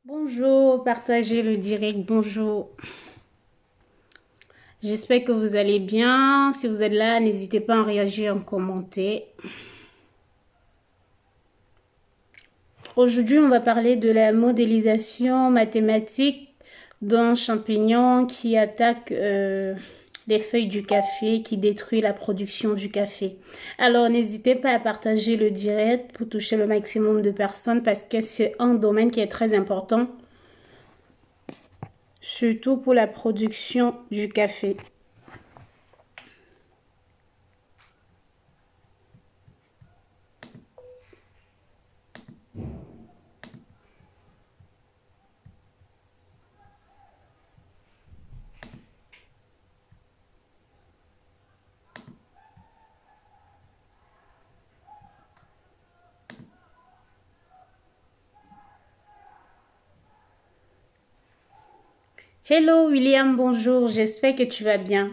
Bonjour, partagez le direct, bonjour. J'espère que vous allez bien. Si vous êtes là, n'hésitez pas à réagir en commentaire. Aujourd'hui, on va parler de la modélisation mathématique d'un champignon qui attaque les feuilles du café, qui détruit la production du café. Alors, n'hésitez pas à partager le direct pour toucher le maximum de personnes parce que c'est un domaine qui est très important, surtout pour la production du café. Hello William, bonjour, j'espère que tu vas bien.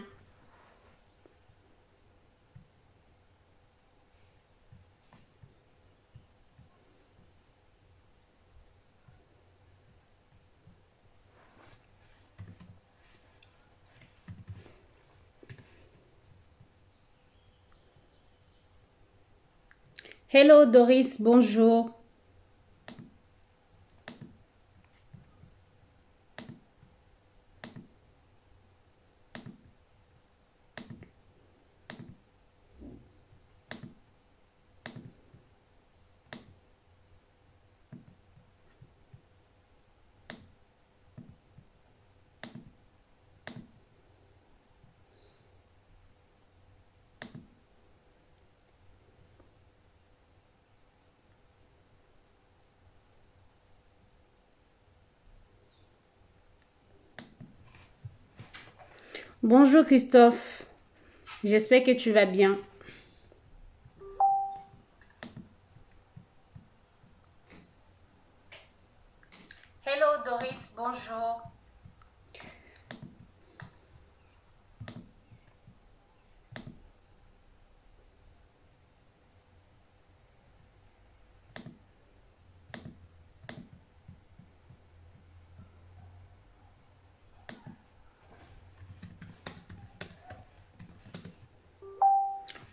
Hello Doris, bonjour. Bonjour Christophe, j'espère que tu vas bien. Hello Doris, bonjour.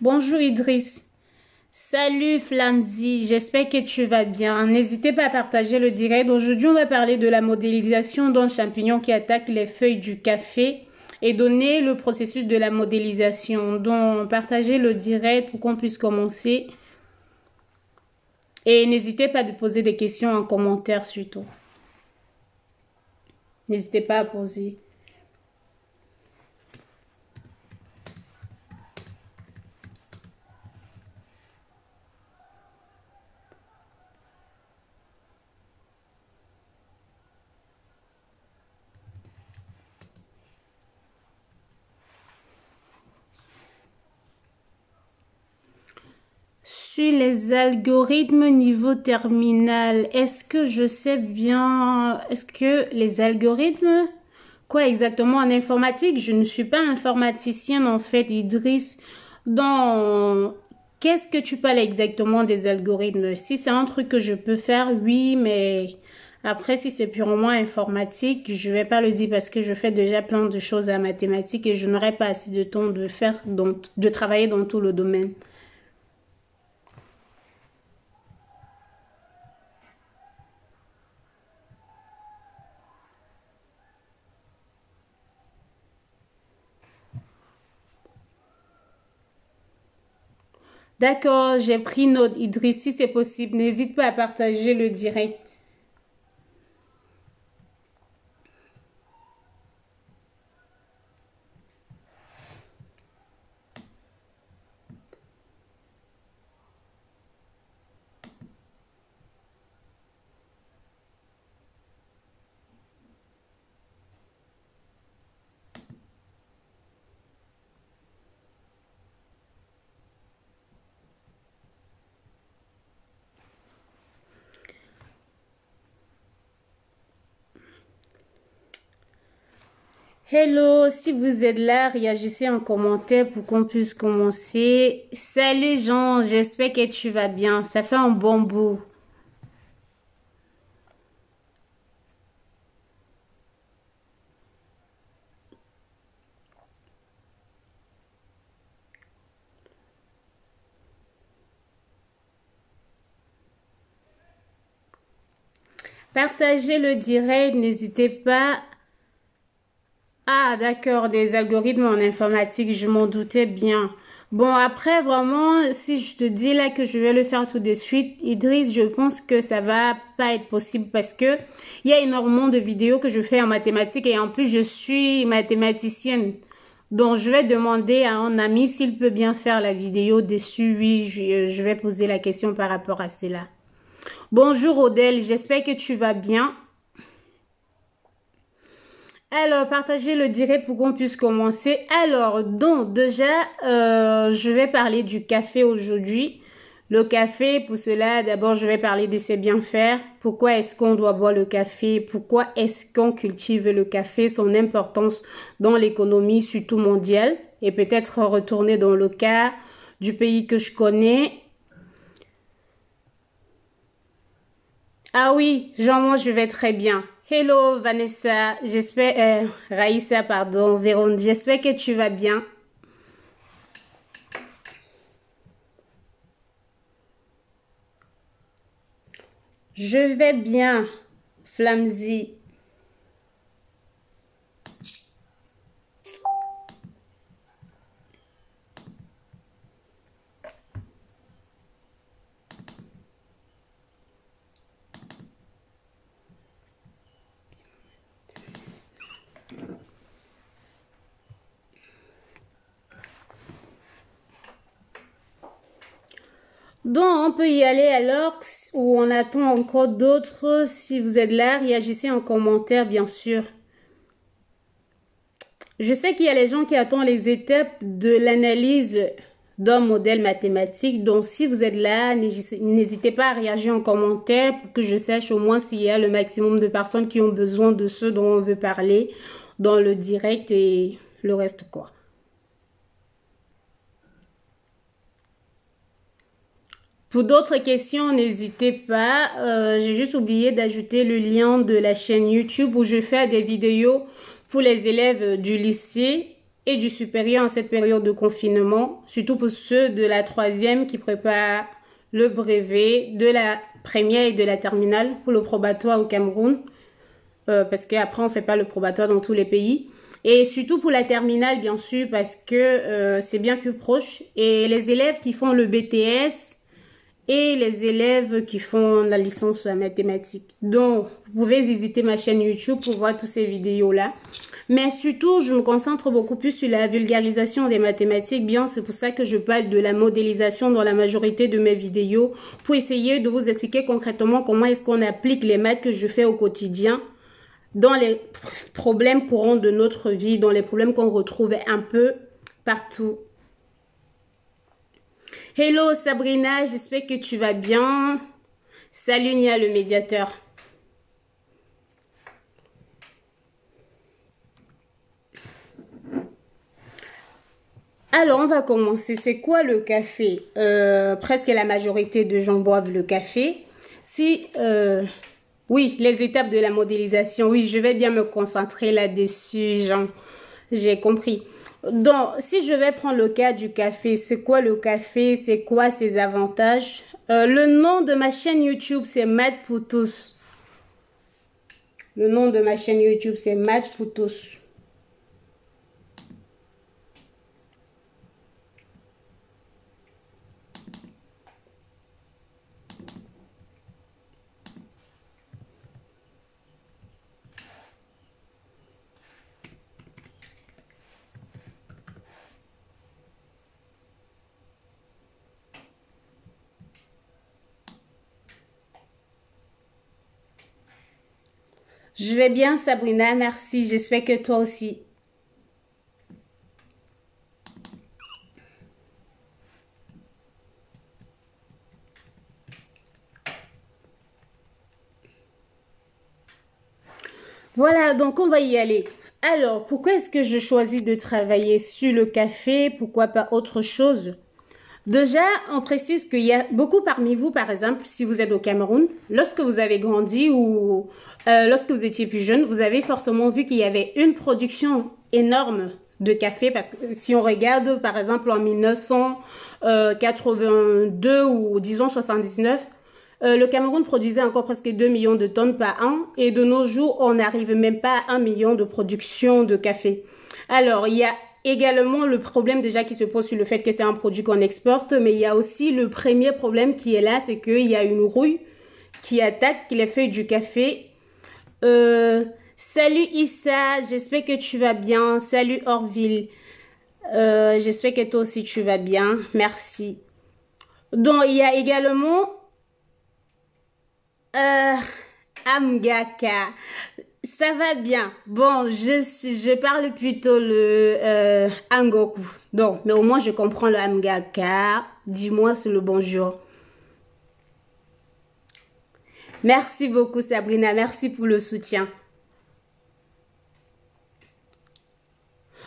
Bonjour Idriss. Salut Flamzy, j'espère que tu vas bien. N'hésitez pas à partager le direct. Aujourd'hui, on va parler de la modélisation d'un champignon qui attaque les feuilles du café et donner le processus de la modélisation. Donc, partagez le direct pour qu'on puisse commencer. Et n'hésitez pas à poser des questions en commentaire surtout. N'hésitez pas à poser. Sur les algorithmes niveau terminal, est-ce que je sais bien, est-ce que les algorithmes, quoi exactement en informatique? Je ne suis pas informaticienne en fait, Idriss. Donc, qu'est-ce que tu parles exactement des algorithmes? Si c'est un truc que je peux faire, oui, mais après, si c'est purement informatique, je vais pas le dire parce que je fais déjà plein de choses en mathématiques et je n'aurai pas assez de temps de faire, donc, de travailler dans tout le domaine. D'accord, j'ai pris note, Idriss, si c'est possible. N'hésite pas à partager le direct. Hello, si vous êtes là, réagissez en commentaire pour qu'on puisse commencer. Salut Jean, j'espère que tu vas bien. Ça fait un bon bout. Partagez le direct, n'hésitez pas. Ah, d'accord, des algorithmes en informatique, je m'en doutais bien. Bon, après, vraiment, si je te dis là que je vais le faire tout de suite, Idriss, je pense que ça va pas être possible parce que il y a énormément de vidéos que je fais en mathématiques et en plus, je suis mathématicienne. Donc, je vais demander à un ami s'il peut bien faire la vidéo dessus. Oui, je vais poser la question par rapport à cela. Bonjour Odelle, j'espère que tu vas bien. Alors, partagez le direct pour qu'on puisse commencer. Alors, donc, déjà, je vais parler du café aujourd'hui. Le café, pour cela, d'abord, je vais parler de ses bienfaits. Pourquoi est-ce qu'on doit boire le café? Pourquoi est-ce qu'on cultive le café? Son importance dans l'économie, surtout mondiale. Et peut-être retourner dans le cas du pays que je connais. Ah oui, Jean, moi, je vais très bien. Hello Vanessa, j'espère, Raïssa, pardon, Véronique, j'espère que tu vas bien. Je vais bien, Flamzy. Donc, on peut y aller alors ou on attend encore d'autres. Si vous êtes là, réagissez en commentaire, bien sûr. Je sais qu'il y a les gens qui attendent les étapes de l'analyse d'un modèle mathématique. Donc, si vous êtes là, n'hésitez pas à réagir en commentaire pour que je sache au moins s'il y a le maximum de personnes qui ont besoin de ce dont on veut parler dans le direct et le reste quoi. Pour d'autres questions, n'hésitez pas. J'ai juste oublié d'ajouter le lien de la chaîne YouTube où je fais des vidéos pour les élèves du lycée et du supérieur en cette période de confinement, surtout pour ceux de la troisième qui préparent le brevet, de la première et de la terminale pour le probatoire au Cameroun, parce qu'après on ne fait pas le probatoire dans tous les pays. Et surtout pour la terminale, bien sûr, parce que c'est bien plus proche. Et les élèves qui font le BTS et les élèves qui font la licence en mathématiques. Donc, vous pouvez visiter ma chaîne YouTube pour voir toutes ces vidéos-là. Mais surtout, je me concentre beaucoup plus sur la vulgarisation des mathématiques. Bien, c'est pour ça que je parle de la modélisation dans la majorité de mes vidéos pour essayer de vous expliquer concrètement comment est-ce qu'on applique les maths que je fais au quotidien dans les problèmes courants de notre vie, dans les problèmes qu'on retrouve un peu partout. Hello Sabrina, j'espère que tu vas bien. Salut Nia le médiateur. Alors on va commencer. C'est quoi le café? Presque la majorité de gens boivent le café. Oui, les étapes de la modélisation. Oui, je vais bien me concentrer là-dessus, Jean. J'ai compris. Donc, si je vais prendre le cas du café, c'est quoi le café? C'est quoi ses avantages? Le nom de ma chaîne YouTube, c'est Maths pour tous. Le nom de ma chaîne YouTube, c'est Maths pour tous. Je vais bien, Sabrina, merci. J'espère que toi aussi. Voilà, donc on va y aller. Alors, pourquoi est-ce que je choisis de travailler sur le café? Pourquoi pas autre chose? Déjà, on précise qu'il y a beaucoup parmi vous, par exemple, si vous êtes au Cameroun, lorsque vous avez grandi ou lorsque vous étiez plus jeune, vous avez forcément vu qu'il y avait une production énorme de café. Parce que si on regarde, par exemple, en 1982 ou disons 79, Le Cameroun produisait encore presque 2 millions de tonnes par an et de nos jours, on n'arrive même pas à 1 million de production de café. Alors, il y a également le problème déjà qui se pose sur le fait que c'est un produit qu'on exporte, mais il y a aussi le premier problème qui est là, c'est qu'il y a une rouille qui attaque les feuilles du café. Salut Issa, j'espère que tu vas bien. Salut Orville, j'espère que toi aussi tu vas bien. Merci. Donc, il y a également Amgaka. Ça va bien. Bon, je parle plutôt le Angoku. Donc, mais au moins je comprends le Amgaka. Dis-moi c'est le bonjour. Merci beaucoup Sabrina, merci pour le soutien.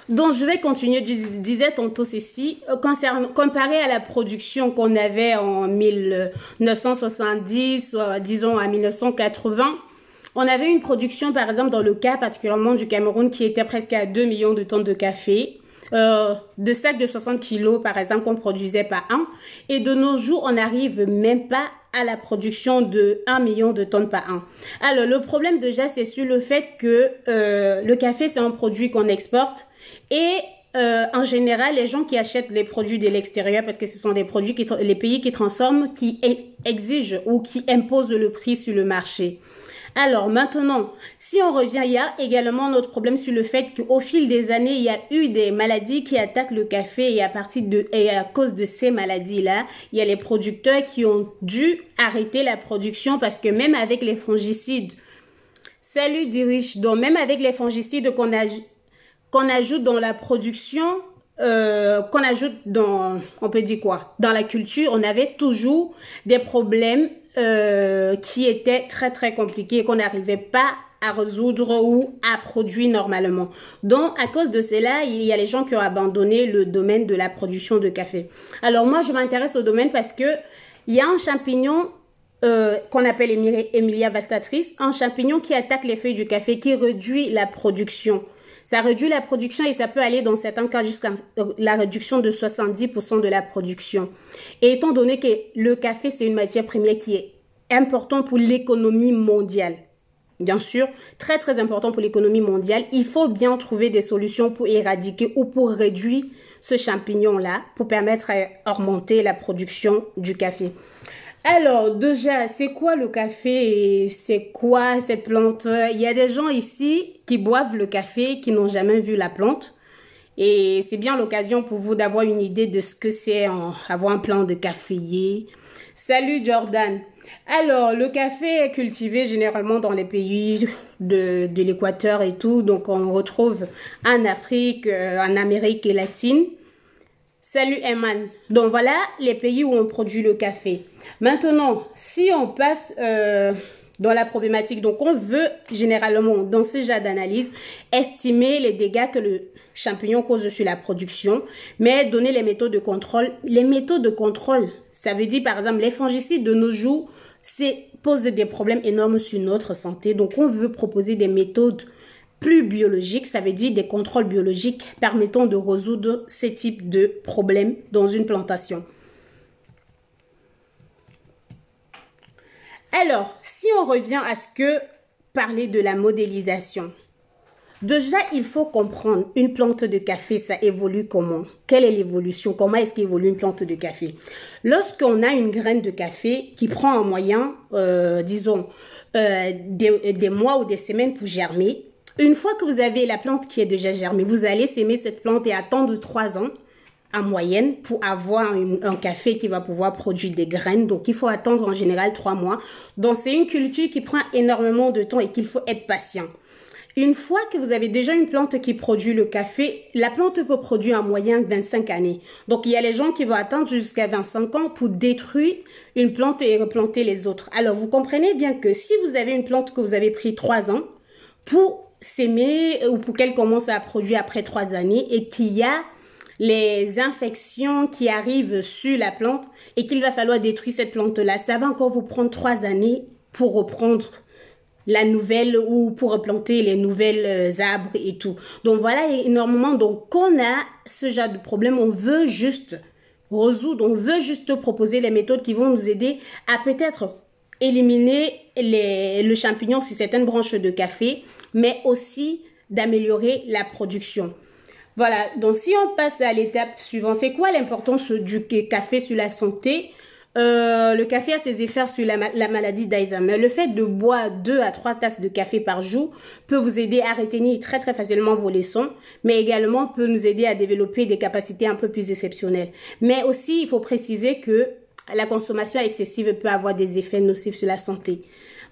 Donc, je vais continuer. Je disais tantôt ceci, comparé à la production qu'on avait en 1970, disons à 1980, on avait une production, par exemple, dans le cas particulièrement du Cameroun, qui était presque à 2 millions de tonnes de café, de sacs de 60 kilos, par exemple, qu'on produisait par an. Et de nos jours, on n'arrive même pas à la production de 1 million de tonnes par an. Alors, le problème déjà, c'est sur le fait que le café, c'est un produit qu'on exporte. Et en général, les gens qui achètent les produits de l'extérieur, parce que ce sont des produits les pays qui transforment, qui exigent ou qui imposent le prix sur le marché. Alors maintenant, si on revient, il y a également notre problème sur le fait qu'au fil des années, il y a eu des maladies qui attaquent le café et à cause de ces maladies-là, il y a les producteurs qui ont dû arrêter la production parce que même avec les fongicides, salut Dirich, donc même avec les fongicides qu'on ajoute dans la production, qu'on ajoute dans, on peut dire quoi, dans la culture, on avait toujours des problèmes qui étaient très très compliqués, qu'on n'arrivait pas à résoudre ou à produire normalement. Donc, à cause de cela, il y a les gens qui ont abandonné le domaine de la production de café. Alors, moi, je m'intéresse au domaine parce que il y a un champignon qu'on appelle Emilia vastatrice, un champignon qui attaque les feuilles du café, qui réduit la production. Ça réduit la production et ça peut aller dans certains cas jusqu'à la réduction de 70% de la production. Et étant donné que le café, c'est une matière première qui est importante pour l'économie mondiale, bien sûr, très très important pour l'économie mondiale, il faut bien trouver des solutions pour éradiquer ou pour réduire ce champignon-là, pour permettre à augmenter la production du café. Alors, déjà, c'est quoi le café et c'est quoi cette plante? Il y a des gens ici qui boivent le café, qui n'ont jamais vu la plante. Et c'est bien l'occasion pour vous d'avoir une idée de ce que c'est avoir un plant de caféier. Salut Jordan. Alors, le café est cultivé généralement dans les pays de l'équateur et tout. Donc, on retrouve en Afrique, en Amérique latine. Salut Eman. Donc, voilà les pays où on produit le café. Maintenant, si on passe dans la problématique, donc on veut généralement, dans ce genre d'analyse, estimer les dégâts que le champignon cause sur la production, mais donner les méthodes de contrôle. Les méthodes de contrôle, ça veut dire par exemple les fongicides de nos jours, posent des problèmes énormes sur notre santé. Donc on veut proposer des méthodes plus biologiques, ça veut dire des contrôles biologiques permettant de résoudre ces types de problèmes dans une plantation. Alors, si on revient à ce que parler de la modélisation, déjà, il faut comprendre une plante de café, ça évolue comment? Quelle est l'évolution? Comment est-ce qu'évolue une plante de café? Lorsqu'on a une graine de café qui prend en moyen, disons, des mois ou des semaines pour germer, une fois que vous avez la plante qui est déjà germée, vous allez s'aimer cette plante et attendre 3 ans en moyenne pour avoir un café qui va pouvoir produire des graines. Donc, il faut attendre en général 3 mois. Donc, c'est une culture qui prend énormément de temps et qu'il faut être patient. Une fois que vous avez déjà une plante qui produit le café, la plante peut produire en moyenne 25 années. Donc, il y a les gens qui vont attendre jusqu'à 25 ans pour détruire une plante et replanter les autres. Alors, vous comprenez bien que si vous avez une plante que vous avez pris 3 ans pour s'aimer ou pour qu'elle commence à produire après 3 années et qu'il y a les infections qui arrivent sur la plante et qu'il va falloir détruire cette plante-là, ça va encore vous prendre 3 années pour reprendre la nouvelle ou pour replanter les nouvelles arbres et tout. Donc voilà énormément. Donc quand on a ce genre de problème, on veut juste résoudre, on veut juste proposer les méthodes qui vont nous aider à peut-être éliminer le champignon sur certaines branches de café, mais aussi d'améliorer la production. Voilà, donc si on passe à l'étape suivante, c'est quoi l'importance du café sur la santé? Le café a ses effets sur la maladie d'Alzheimer. Le fait de boire 2 à 3 tasses de café par jour peut vous aider à retenir très facilement vos leçons, mais également peut nous aider à développer des capacités un peu plus exceptionnelles. Mais aussi, il faut préciser que la consommation excessive peut avoir des effets nocifs sur la santé.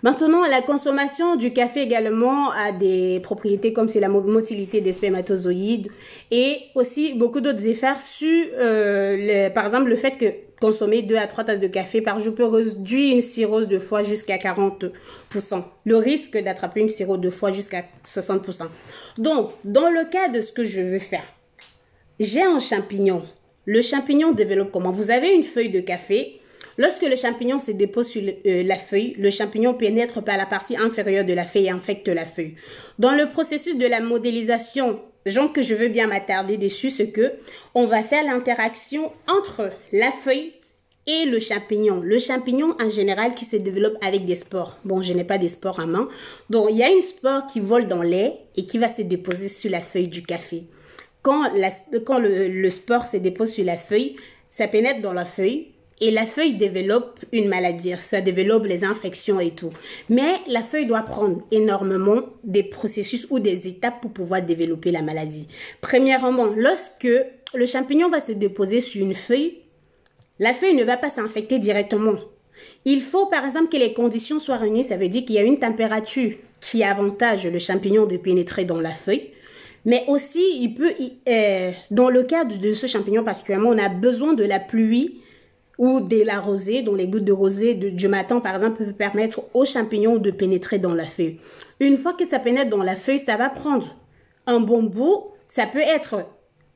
Maintenant, la consommation du café également a des propriétés comme c'est la motilité des spermatozoïdes et aussi beaucoup d'autres effets sur, par exemple, le fait que consommer 2 à 3 tasses de café par jour peut réduire une cirrhose de foie jusqu'à 40%. Le risque d'attraper une cirrhose de foie jusqu'à 60%. Donc, dans le cas de ce que je veux faire, j'ai un champignon. Le champignon développe comment? Vous avez une feuille de café. Lorsque le champignon se dépose sur la feuille, le champignon pénètre par la partie inférieure de la feuille et infecte la feuille. Dans le processus de la modélisation, genre que je veux bien m'attarder dessus, c'est que on va faire l'interaction entre la feuille et le champignon. Le champignon, en général, qui se développe avec des spores. Bon, je n'ai pas des spores à main. Donc, il y a une spore qui vole dans l'air et qui va se déposer sur la feuille du café. Quand le spore se dépose sur la feuille, ça pénètre dans la feuille et la feuille développe une maladie. Ça développe les infections et tout. Mais la feuille doit prendre énormément des processus ou des étapes pour pouvoir développer la maladie. Premièrement, lorsque le champignon va se déposer sur une feuille, la feuille ne va pas s'infecter directement. Il faut par exemple que les conditions soient réunies. Ça veut dire qu'il y a une température qui avantage le champignon de pénétrer dans la feuille. Mais aussi, dans le cas de ce champignon particulièrement, on a besoin de la pluie ou de la rosée, dont les gouttes de rosée du matin, par exemple, peuvent permettre aux champignons de pénétrer dans la feuille. Une fois que ça pénètre dans la feuille, ça va prendre un bon bout. Ça peut être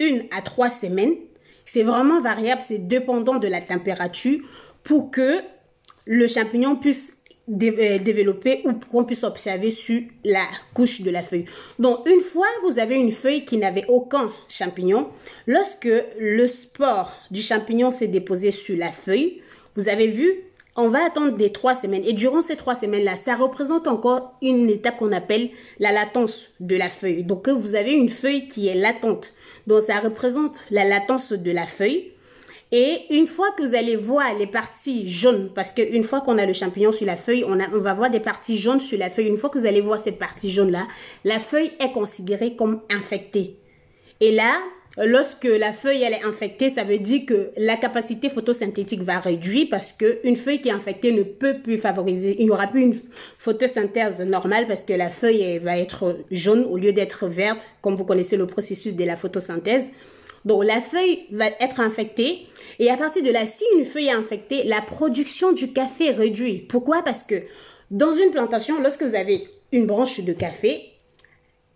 1 à 3 semaines. C'est vraiment variable, c'est dépendant de la température pour que le champignon puisse développer ou qu'on puisse observer sur la couche de la feuille. Donc, une fois vous avez une feuille qui n'avait aucun champignon, lorsque le spore du champignon s'est déposé sur la feuille, vous avez vu, on va attendre des 3 semaines. Et durant ces 3 semaines-là, ça représente encore une étape qu'on appelle la latence de la feuille. Donc, vous avez une feuille qui est latente. Donc, ça représente la latence de la feuille. Et une fois que vous allez voir les parties jaunes, parce qu'une fois qu'on a le champignon sur la feuille, on va voir des parties jaunes sur la feuille. Une fois que vous allez voir cette partie jaune-là, la feuille est considérée comme infectée. Et là, lorsque la feuille elle est infectée, ça veut dire que la capacité photosynthétique va réduire parce qu'une feuille qui est infectée ne peut plus favoriser. Il n'y aura plus une photosynthèse normale parce que la feuille elle va être jaune au lieu d'être verte, comme vous connaissez le processus de la photosynthèse. Donc, la feuille va être infectée et à partir de là, si une feuille est infectée, la production du café réduit. Pourquoi? Parce que dans une plantation, lorsque vous avez une branche de café,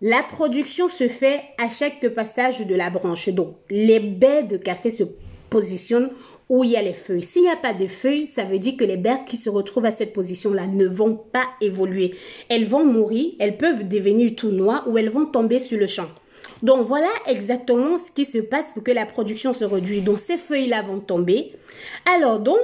la production se fait à chaque passage de la branche. Donc, les baies de café se positionnent où il y a les feuilles. S'il n'y a pas de feuilles, ça veut dire que les baies qui se retrouvent à cette position-là ne vont pas évoluer. Elles vont mourir, elles peuvent devenir tout noires ou elles vont tomber sur le champ. Donc, voilà exactement ce qui se passe pour que la production se réduise. Donc, ces feuilles-là vont tomber. Alors, donc,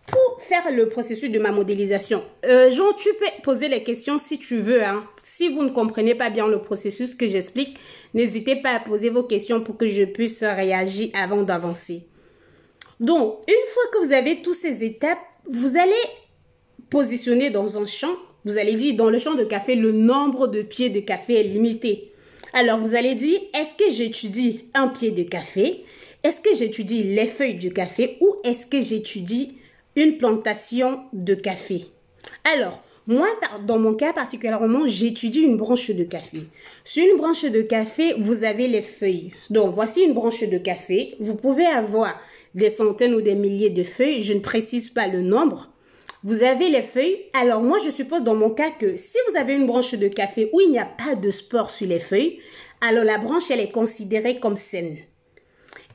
pour faire le processus de ma modélisation, Jean, tu peux poser les questions si tu veux. Hein. Si vous ne comprenez pas bien le processus que j'explique, n'hésitez pas à poser vos questions pour que je puisse réagir avant d'avancer. Donc, une fois que vous avez toutes ces étapes, vous allez positionner dans un champ. Vous allez dire, dans le champ de café, le nombre de pieds de café est limité. Alors, vous allez dire, est-ce que j'étudie un pied de café? Est-ce que j'étudie les feuilles du café? Ou est-ce que j'étudie une plantation de café? Alors, moi, dans mon cas particulièrement, j'étudie une branche de café. Sur une branche de café, vous avez les feuilles. Donc, voici une branche de café. Vous pouvez avoir des centaines ou des milliers de feuilles. Je ne précise pas le nombre. Vous avez les feuilles. Alors, moi, je suppose dans mon cas que si vous avez une branche de café où il n'y a pas de spore sur les feuilles, alors la branche, elle est considérée comme saine.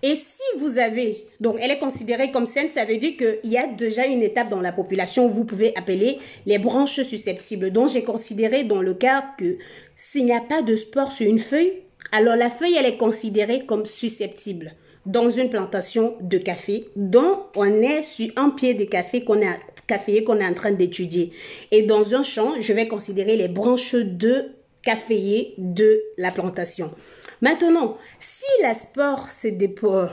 Et si vous avez, donc elle est considérée comme saine, ça veut dire qu'il y a déjà une étape dans la population où vous pouvez appeler les branches susceptibles. Donc, j'ai considéré dans le cas que s'il n'y a pas de spore sur une feuille, alors la feuille, elle est considérée comme susceptible dans une plantation de café dont on est sur un pied de café qu'on a caféier qu'on est en train d'étudier. Et dans un champ, je vais considérer les branches de caféier de la plantation. Maintenant, si la spore se dépose,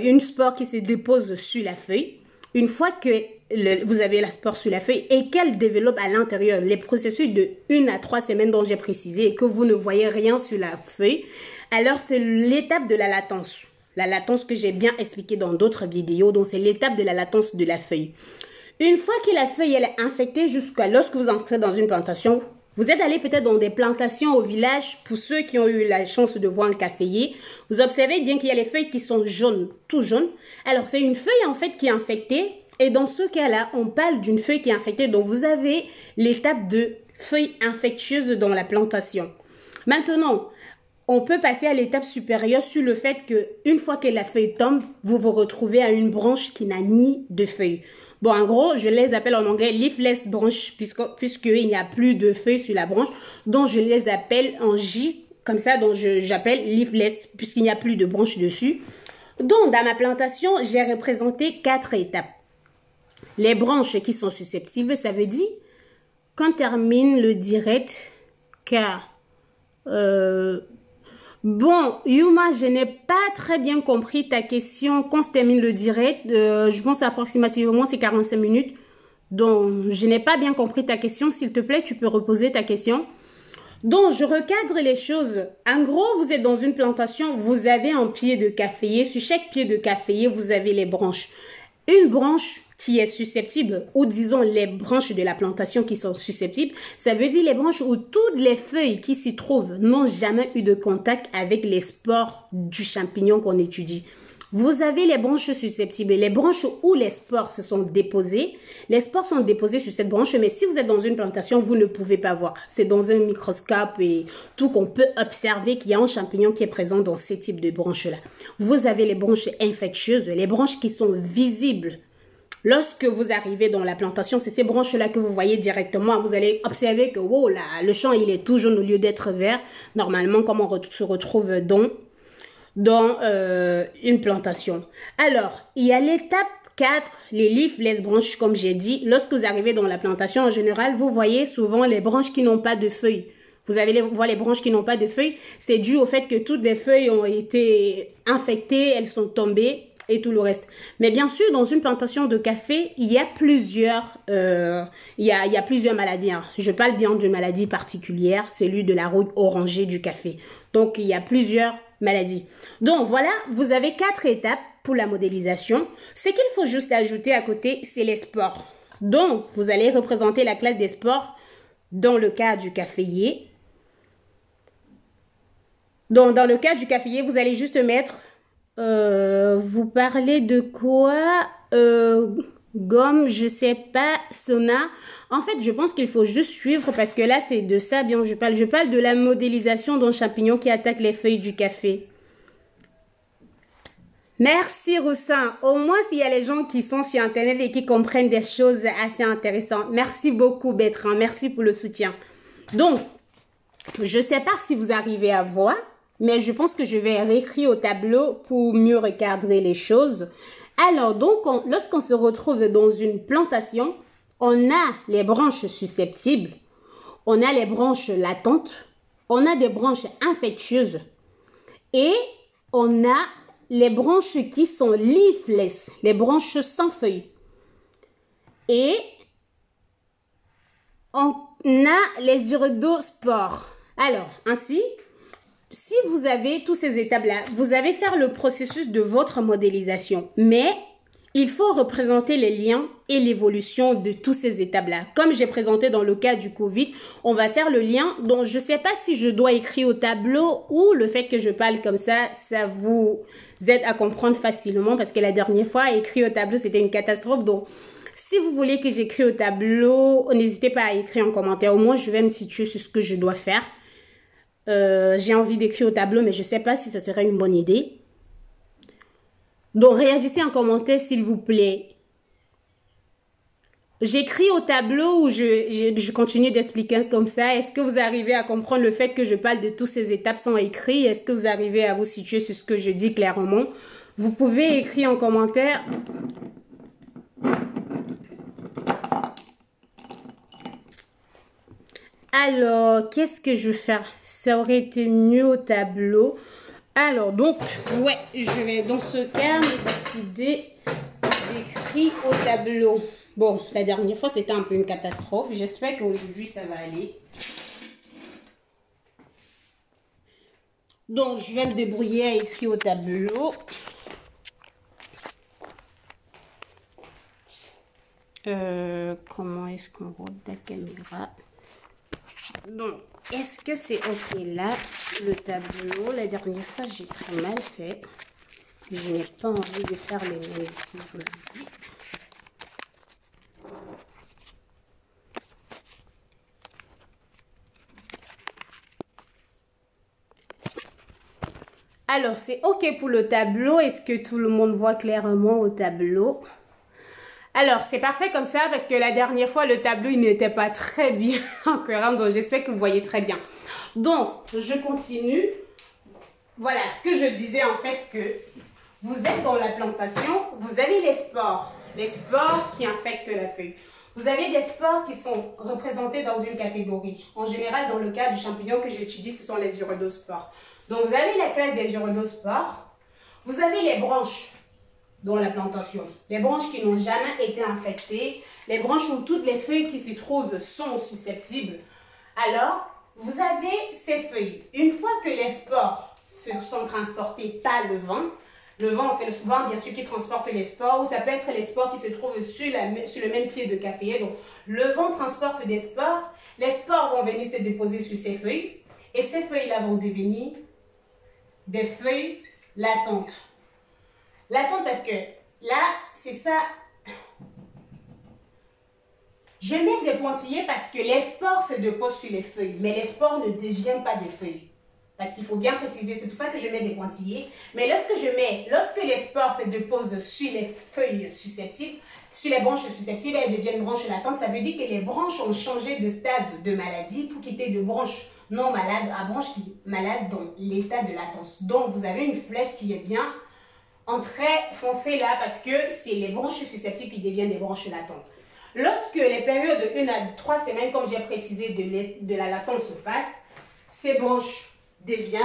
une spore qui se dépose sur la feuille, une fois que vous avez la spore sur la feuille et qu'elle développe à l'intérieur les processus de 1 à 3 semaines dont j'ai précisé et que vous ne voyez rien sur la feuille, alors c'est l'étape de la latence. La latence que j'ai bien expliqué dans d'autres vidéos, donc c'est l'étape de la latence de la feuille. Une fois que la feuille elle est infectée, jusqu'à lorsque vous entrez dans une plantation, vous êtes allé peut-être dans des plantations au village, pour ceux qui ont eu la chance de voir un caféier, vous observez bien qu'il y a les feuilles qui sont jaunes, tout jaunes. Alors c'est une feuille en fait qui est infectée, et dans ce cas-là, on parle d'une feuille qui est infectée, donc vous avez l'étape de feuille infectieuse dans la plantation. Maintenant, on peut passer à l'étape supérieure sur le fait que une fois que la feuille tombe, vous vous retrouvez à une branche qui n'a ni de feuilles. Bon, en gros, je les appelle en anglais leafless branches, puisqu'il n'y a plus de feuilles sur la branche, donc je les appelle en J, comme ça, donc j'appelle leafless, puisqu'il n'y a plus de branches dessus. Donc, dans ma plantation, j'ai représenté 4 étapes. Les branches qui sont susceptibles, ça veut dire qu'on termine le direct, car... Bon, Yuma, je n'ai pas très bien compris ta question. Quand se termine le direct, je pense approximativement c'est 45 minutes. Donc, je n'ai pas bien compris ta question. S'il te plaît, tu peux reposer ta question. Donc, je recadre les choses. En gros, vous êtes dans une plantation, vous avez un pied de caféier. Sur chaque pied de caféier, vous avez les branches. Une branche qui est susceptible, ou disons les branches de la plantation qui sont susceptibles, ça veut dire les branches où toutes les feuilles qui s'y trouvent n'ont jamais eu de contact avec les spores du champignon qu'on étudie. Vous avez les branches susceptibles, les branches où les spores se sont déposés. Les spores sont déposés sur cette branche, mais si vous êtes dans une plantation, vous ne pouvez pas voir. C'est dans un microscope et tout qu'on peut observer qu'il y a un champignon qui est présent dans ces types de branches-là. Vous avez les branches infectieuses, les branches qui sont visibles. Lorsque vous arrivez dans la plantation, c'est ces branches-là que vous voyez directement. Vous allez observer que wow, là, le champ il est tout jaune au lieu d'être vert. Normalement, comme on se retrouve dans une plantation. Alors, il y a l'étape 4, les leafless branches, comme j'ai dit. Lorsque vous arrivez dans la plantation, en général, vous voyez souvent les branches qui n'ont pas de feuilles. Vous avez les branches qui n'ont pas de feuilles. C'est dû au fait que toutes les feuilles ont été infectées, elles sont tombées. Et tout le reste. Mais bien sûr, dans une plantation de café, il y a plusieurs maladies. Hein. Je parle bien d'une maladie particulière, celui de la rouille orangée du café. Donc, il y a plusieurs maladies. Donc, voilà, vous avez 4 étapes pour la modélisation. Ce qu'il faut juste ajouter à côté, c'est les spores. Donc, vous allez représenter la classe des spores dans le cas du caféier. Donc, dans le cas du caféier, vous allez juste mettre... vous parlez de quoi? Gomme, je sais pas, Sona. En fait, je pense qu'il faut juste suivre parce que là, c'est de ça bien je parle. Je parle de la modélisation d'un champignon qui attaque les feuilles du café. Merci, Roussin. Au moins, s'il y a les gens qui sont sur Internet et qui comprennent des choses assez intéressantes. Merci beaucoup, Bertrand. Merci pour le soutien. Donc, je sais pas si vous arrivez à voir. Mais je pense que je vais réécrire au tableau pour mieux recadrer les choses. Alors, donc, lorsqu'on se retrouve dans une plantation, on a les branches susceptibles, on a les branches latentes, on a des branches infectieuses et on a les branches qui sont leafless, les branches sans feuilles. Et on a les iridospores. Alors, ainsi... Si vous avez toutes ces étapes-là, vous allez faire le processus de votre modélisation. Mais il faut représenter les liens et l'évolution de toutes ces étapes-là. Comme j'ai présenté dans le cas du Covid, on va faire le lien. Donc, je ne sais pas si je dois écrire au tableau ou le fait que je parle comme ça vous aide à comprendre facilement. Parce que la dernière fois, écrire au tableau, c'était une catastrophe. Donc, si vous voulez que j'écris au tableau, n'hésitez pas à écrire en commentaire. Au moins, je vais me situer sur ce que je dois faire. J'ai envie d'écrire au tableau, mais je ne sais pas si ce serait une bonne idée. Donc, réagissez en commentaire, s'il vous plaît. J'écris au tableau ou je continue d'expliquer comme ça. Est-ce que vous arrivez à comprendre le fait que je parle de toutes ces étapes sans écrit? Est-ce que vous arrivez à vous situer sur ce que je dis clairement? Vous pouvez écrire en commentaire. Alors, qu'est-ce que je vais faire? Ça aurait été mieux au tableau. Alors, donc, ouais, je vais dans ce cas me décider d'écrire au tableau. Bon, la dernière fois, c'était un peu une catastrophe. J'espère qu'aujourd'hui, ça va aller. Donc, je vais me débrouiller à écrire au tableau. Comment est-ce qu'on roule la caméra? Donc, est-ce que c'est OK là, le tableau? La dernière fois, j'ai très mal fait. Je n'ai pas envie de faire les mêmes ici aujourd'hui. Alors, c'est OK pour le tableau. Est-ce que tout le monde voit clairement au tableau? Alors, c'est parfait comme ça parce que la dernière fois, le tableau, il n'était pas très bien encore. Donc, j'espère que vous voyez très bien. Donc, je continue. Voilà, ce que je disais en fait, que vous êtes dans la plantation, vous avez les spores qui infectent la feuille. Vous avez des spores qui sont représentés dans une catégorie. En général, dans le cas du champignon que j'étudie, ce sont les urodospores. Donc, vous avez la classe des urodospores. Vous avez les branches dans la plantation. Les branches qui n'ont jamais été infectées, les branches où toutes les feuilles qui s'y trouvent sont susceptibles. Alors, vous avez ces feuilles. Une fois que les spores sont transportés par le vent c'est le vent bien sûr qui transporte les spores, ou ça peut être les spores qui se trouvent sur le même pied de caféier. Donc, le vent transporte des spores, les spores vont venir se déposer sur ces feuilles, et ces feuilles-là vont devenir des feuilles latentes. Latentes parce que là, c'est ça. Je mets des pointillés parce que les spores se déposent sur les feuilles, mais les spores ne deviennent pas des feuilles. Parce qu'il faut bien préciser, c'est pour ça que je mets des pointillés. Mais lorsque les spores se déposent sur les feuilles susceptibles, sur les branches susceptibles, elles deviennent branches latentes. Ça veut dire que les branches ont changé de stade de maladie pour quitter de branches non malades à branches malades dans l'état de latence. Donc, vous avez une flèche qui est bien en trait foncé là parce que c'est les branches susceptibles qui deviennent des branches latentes. Lorsque les périodes de 1 à 3 semaines, comme j'ai précisé, de la latence se passent, ces branches deviennent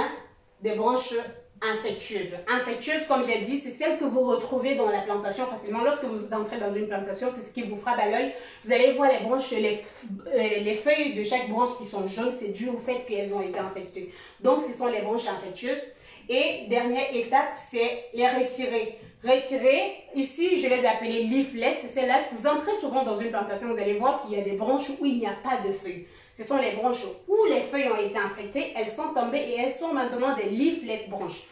des branches infectieuses. Infectieuses, comme j'ai dit, c'est celles que vous retrouvez dans la plantation facilement. Lorsque vous entrez dans une plantation, c'est ce qui vous frappe à l'œil. Vous allez voir les branches, les feuilles de chaque branche qui sont jaunes, c'est dû au fait qu'elles ont été infectées. Donc, ce sont les branches infectieuses. Et dernière étape, c'est les retirer. Retirer, ici, je les appelle leafless. C'est là que vous entrez souvent dans une plantation, vous allez voir qu'il y a des branches où il n'y a pas de feuilles. Ce sont les branches où les feuilles ont été infectées, elles sont tombées et elles sont maintenant des leafless branches.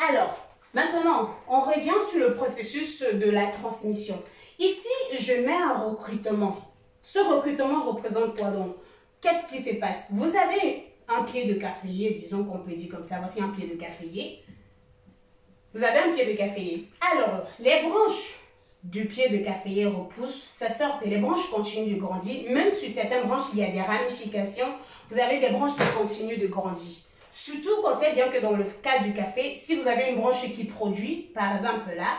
Alors, maintenant, on revient sur le processus de la transmission. Ici, je mets un recrutement. Ce recrutement représente quoi donc? Qu'est-ce qui se passe? Vous avez un pied de caféier, disons qu'on peut dire comme ça, voici un pied de caféier. Vous avez un pied de caféier. Alors, les branches du pied de caféier repoussent, ça sort et les branches continuent de grandir. Même sur certaines branches, il y a des ramifications. Vous avez des branches qui continuent de grandir. Surtout qu'on sait bien que dans le cas du café, si vous avez une branche qui produit, par exemple là,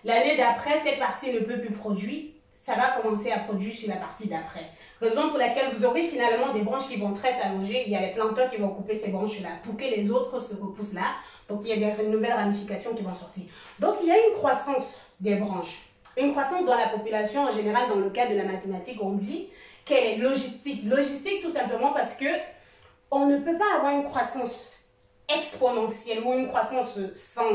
l'année d'après, cette partie ne peut plus produire, ça va commencer à produire sur la partie d'après. Raison pour laquelle vous aurez finalement des branches qui vont très s'allonger. Il y a les planteurs qui vont couper ces branches-là pour que les autres se repoussent là. Donc, il y a des nouvelles ramifications qui vont sortir. Donc, il y a une croissance des branches. Une croissance dans la population, en général, dans le cas de la mathématique, on dit qu'elle est logistique. Logistique, tout simplement parce que on ne peut pas avoir une croissance exponentielle ou une croissance sans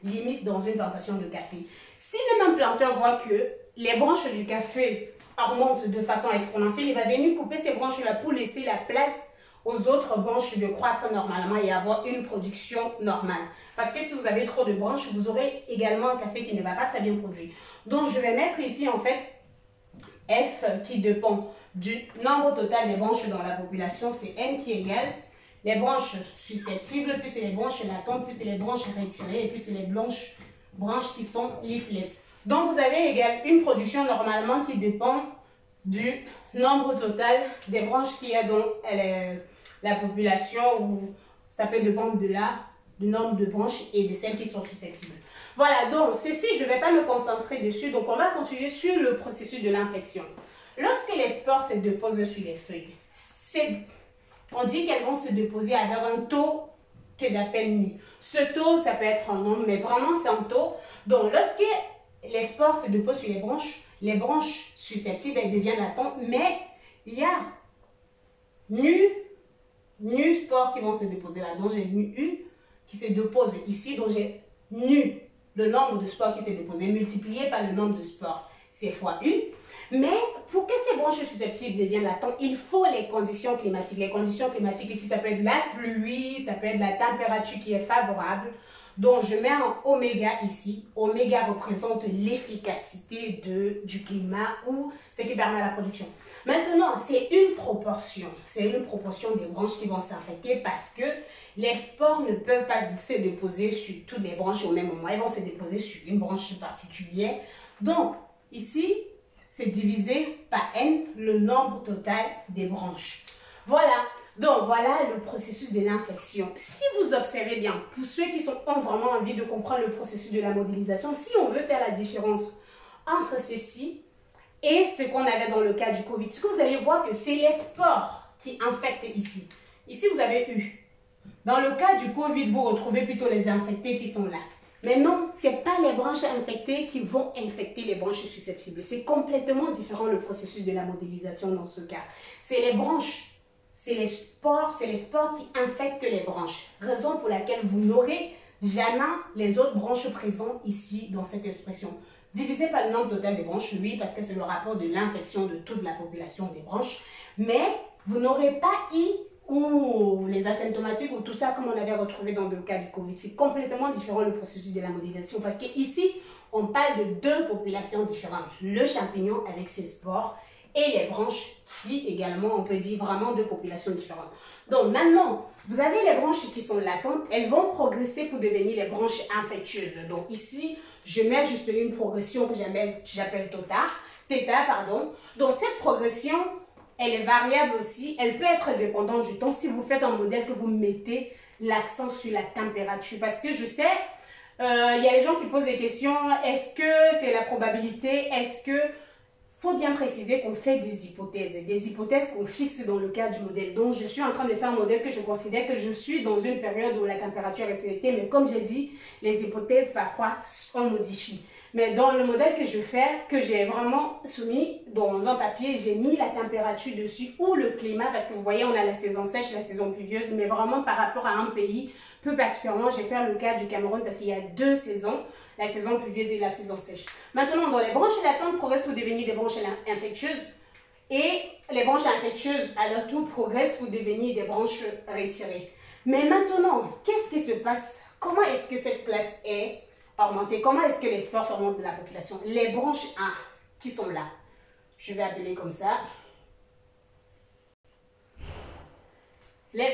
limite dans une plantation de café. Si le même planteur voit que les branches du café augmentent de façon exponentielle, il va venir couper ces branches-là pour laisser la place aux autres branches de croître normalement et avoir une production normale. Parce que si vous avez trop de branches, vous aurez également un café qui ne va pas très bien produire. Donc, je vais mettre ici, en fait, F qui dépend du nombre total des branches dans la population. C'est N qui égale les branches susceptibles, plus les branches latentes, plus les branches retirées, et plus les branches qui sont leafless. Donc, vous avez également une production normalement qui dépend du nombre total des branches qu'il y a dans la population, ou ça peut dépendre de du nombre de branches et de celles qui sont susceptibles. Voilà, donc ceci, je ne vais pas me concentrer dessus, donc on va continuer sur le processus de l'infection. Lorsque les spores se déposent sur les feuilles, on dit qu'elles vont se déposer avec un taux que j'appelle nu. Ce taux, ça peut être en nombre, mais vraiment c'est un taux. Donc, lorsque les spores se déposent sur les branches susceptibles, elles deviennent latentes, mais il y a nu spores qui vont se déposer là. Donc, j'ai nu U qui se dépose ici. Donc, j'ai nu, le nombre de spores qui s'est déposé, multiplié par le nombre de spores. C'est fois U. Mais pour que ces branches susceptibles deviennent latentes, il faut les conditions climatiques. Les conditions climatiques ici, ça peut être la pluie, ça peut être la température qui est favorable. Donc, je mets un oméga ici. Oméga représente l'efficacité du climat ou ce qui permet la production. Maintenant, c'est une proportion. C'est une proportion des branches qui vont s'infecter parce que les spores ne peuvent pas se déposer sur toutes les branches au même moment. Elles vont se déposer sur une branche particulière. Donc, ici, c'est divisé par n, le nombre total des branches. Voilà. Donc, voilà le processus de l'infection. Si vous observez bien, pour ceux qui ont vraiment envie de comprendre le processus de la modélisation, si on veut faire la différence entre ceci et ce qu'on avait dans le cas du Covid, ce que vous allez voir que c'est les spores qui infectent ici. Ici, vous avez eu. Dans le cas du Covid, vous retrouvez plutôt les infectés qui sont là. Mais non, ce n'est pas les branches infectées qui vont infecter les branches susceptibles. C'est complètement différent le processus de la modélisation dans ce cas. C'est les branches. C'est les spores qui infectent les branches. Raison pour laquelle vous n'aurez jamais les autres branches présentes ici dans cette expression. Divisé par le nombre total des branches, oui, parce que c'est le rapport de l'infection de toute la population des branches. Mais vous n'aurez pas I ou les asymptomatiques ou tout ça comme on avait retrouvé dans le cas du Covid. C'est complètement différent le processus de la modélisation parce qu'ici, on parle de deux populations différentes. Le champignon avec ses spores et les branches qui également, on peut dire vraiment deux populations différentes. Donc maintenant, vous avez les branches qui sont latentes, elles vont progresser pour devenir les branches infectieuses. Donc ici, je mets juste une progression que j'appelle θ, pardon. Donc cette progression, elle est variable aussi, elle peut être dépendante du temps si vous faites un modèle que vous mettez l'accent sur la température. Parce que je sais, il y a les gens qui posent des questions, est-ce que c'est la probabilité, est-ce que... Il faut bien préciser qu'on fait des hypothèses qu'on fixe dans le cadre du modèle. Donc, je suis en train de faire un modèle que je considère que je suis dans une période où la température est respectée, mais comme j'ai dit, les hypothèses, parfois, on modifie. Mais dans le modèle que je fais, que j'ai vraiment soumis dans un papier, j'ai mis la température dessus ou le climat, parce que vous voyez, on a la saison sèche, la saison pluvieuse, mais vraiment par rapport à un pays, plus particulièrement, je vais faire le cas du Cameroun parce qu'il y a deux saisons, la saison pluvieuse et la saison sèche. Maintenant, dans les branches latentes progressent pour devenir des branches infectieuses et les branches infectieuses, à leur tour, progressent pour devenir des branches retirées. Mais maintenant, qu'est-ce qui se passe? Comment est-ce que cette classe est augmentée? Comment est-ce que les spores remontent de la population? Les branches A qui sont là, je vais appeler comme ça.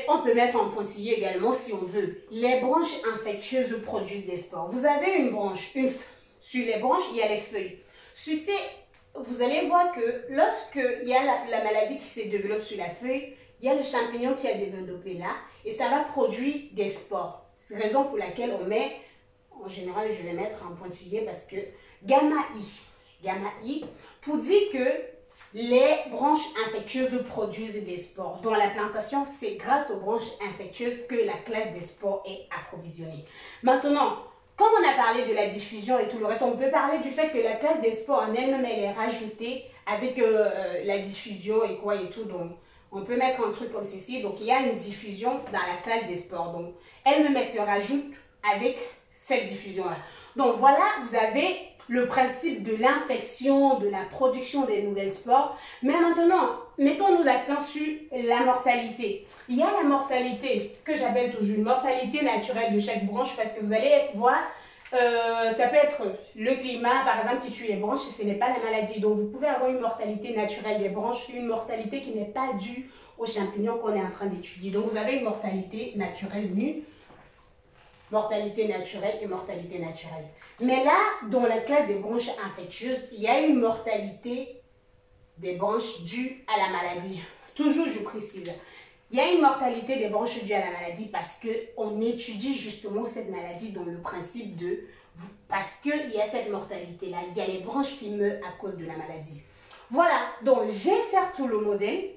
On peut mettre en pointillé également si on veut. Les branches infectieuses produisent des spores. Vous avez une branche, sur les branches, il y a les feuilles. Sur ces, vous allez voir que lorsqu'il y a la maladie qui se développe sur la feuille, il y a le champignon qui a développé là et ça va produire des spores. C'est la raison pour laquelle on met, en général je vais mettre en pointillé parce que gamma I, pour dire que les branches infectieuses produisent des spores. Dans la plantation, c'est grâce aux branches infectieuses que la classe des spores est approvisionnée. Maintenant, comme on a parlé de la diffusion et tout le reste, on peut parler du fait que la classe des spores en elle-même, elle est rajoutée avec la diffusion et quoi et tout. Donc, on peut mettre un truc comme ceci. Donc, il y a une diffusion dans la classe des spores. Donc, elle-même, elle se rajoute avec cette diffusion-là. Donc, voilà, vous avez le principe de l'infection, de la production des nouvelles spores. Mais maintenant, mettons-nous l'accent sur la mortalité. Il y a la mortalité, que j'appelle toujours une mortalité naturelle de chaque branche, parce que vous allez voir, ça peut être le climat, par exemple, qui tue les branches, et ce n'est pas la maladie. Donc, vous pouvez avoir une mortalité naturelle des branches, une mortalité qui n'est pas due aux champignons qu'on est en train d'étudier. Donc, vous avez une mortalité naturelle nue, mortalité naturelle et mortalité naturelle. Mais là, dans la classe des branches infectieuses, il y a une mortalité des branches due à la maladie. Toujours, je précise. Il y a une mortalité des branches due à la maladie parce qu'on étudie justement cette maladie dans le principe de... Parce qu'il y a cette mortalité-là, il y a les branches qui meurent à cause de la maladie. Voilà, donc je vais faire tout le modèle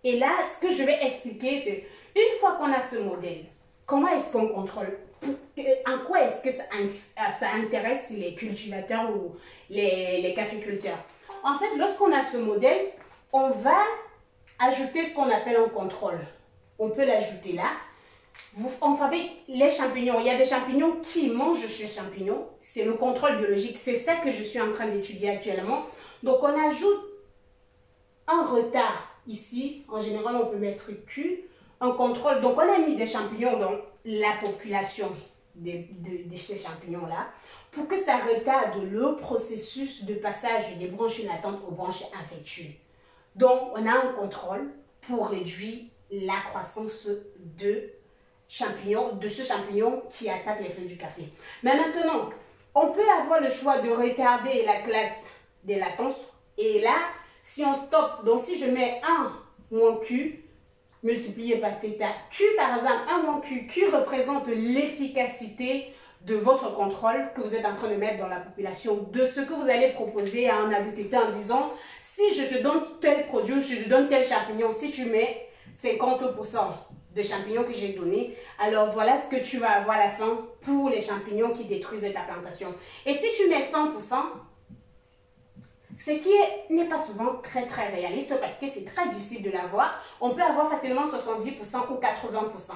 Et là, ce que je vais expliquer, c'est une fois qu'on a ce modèle, comment est-ce qu'on contrôle? En quoi est-ce que ça intéresse les cultivateurs ou les caféculteurs? En fait, lorsqu'on a ce modèle, on va ajouter ce qu'on appelle un contrôle. On peut l'ajouter là. On fabrique les champignons. Il y a des champignons qui mangent ces champignons. C'est le contrôle biologique. C'est ça que je suis en train d'étudier actuellement. Donc, on ajoute un retard ici. En général, on peut mettre Q. Un contrôle. Donc, on a mis des champignons dans la population de ces champignons-là pour que ça retarde le processus de passage des branches latentes aux branches infectieuses. Donc, on a un contrôle pour réduire la croissance de ce champignon qui attaque les feuilles du café. Mais maintenant, on peut avoir le choix de retarder la classe des latences. Et là, si on stoppe, donc si je mets 1 moins Q, multiplié par θ, Q par exemple, 1 moins Q, Q représente l'efficacité de votre contrôle que vous êtes en train de mettre dans la population, de ce que vous allez proposer à un agriculteur en disant, si je te donne tel produit, je te donne tel champignon, si tu mets 50% de champignons que j'ai donné, alors voilà ce que tu vas avoir à la fin pour les champignons qui détruisent ta plantation. Et si tu mets 100%, ce qui n'est pas souvent très réaliste parce que c'est très difficile de l'avoir, on peut avoir facilement 70% ou 80%.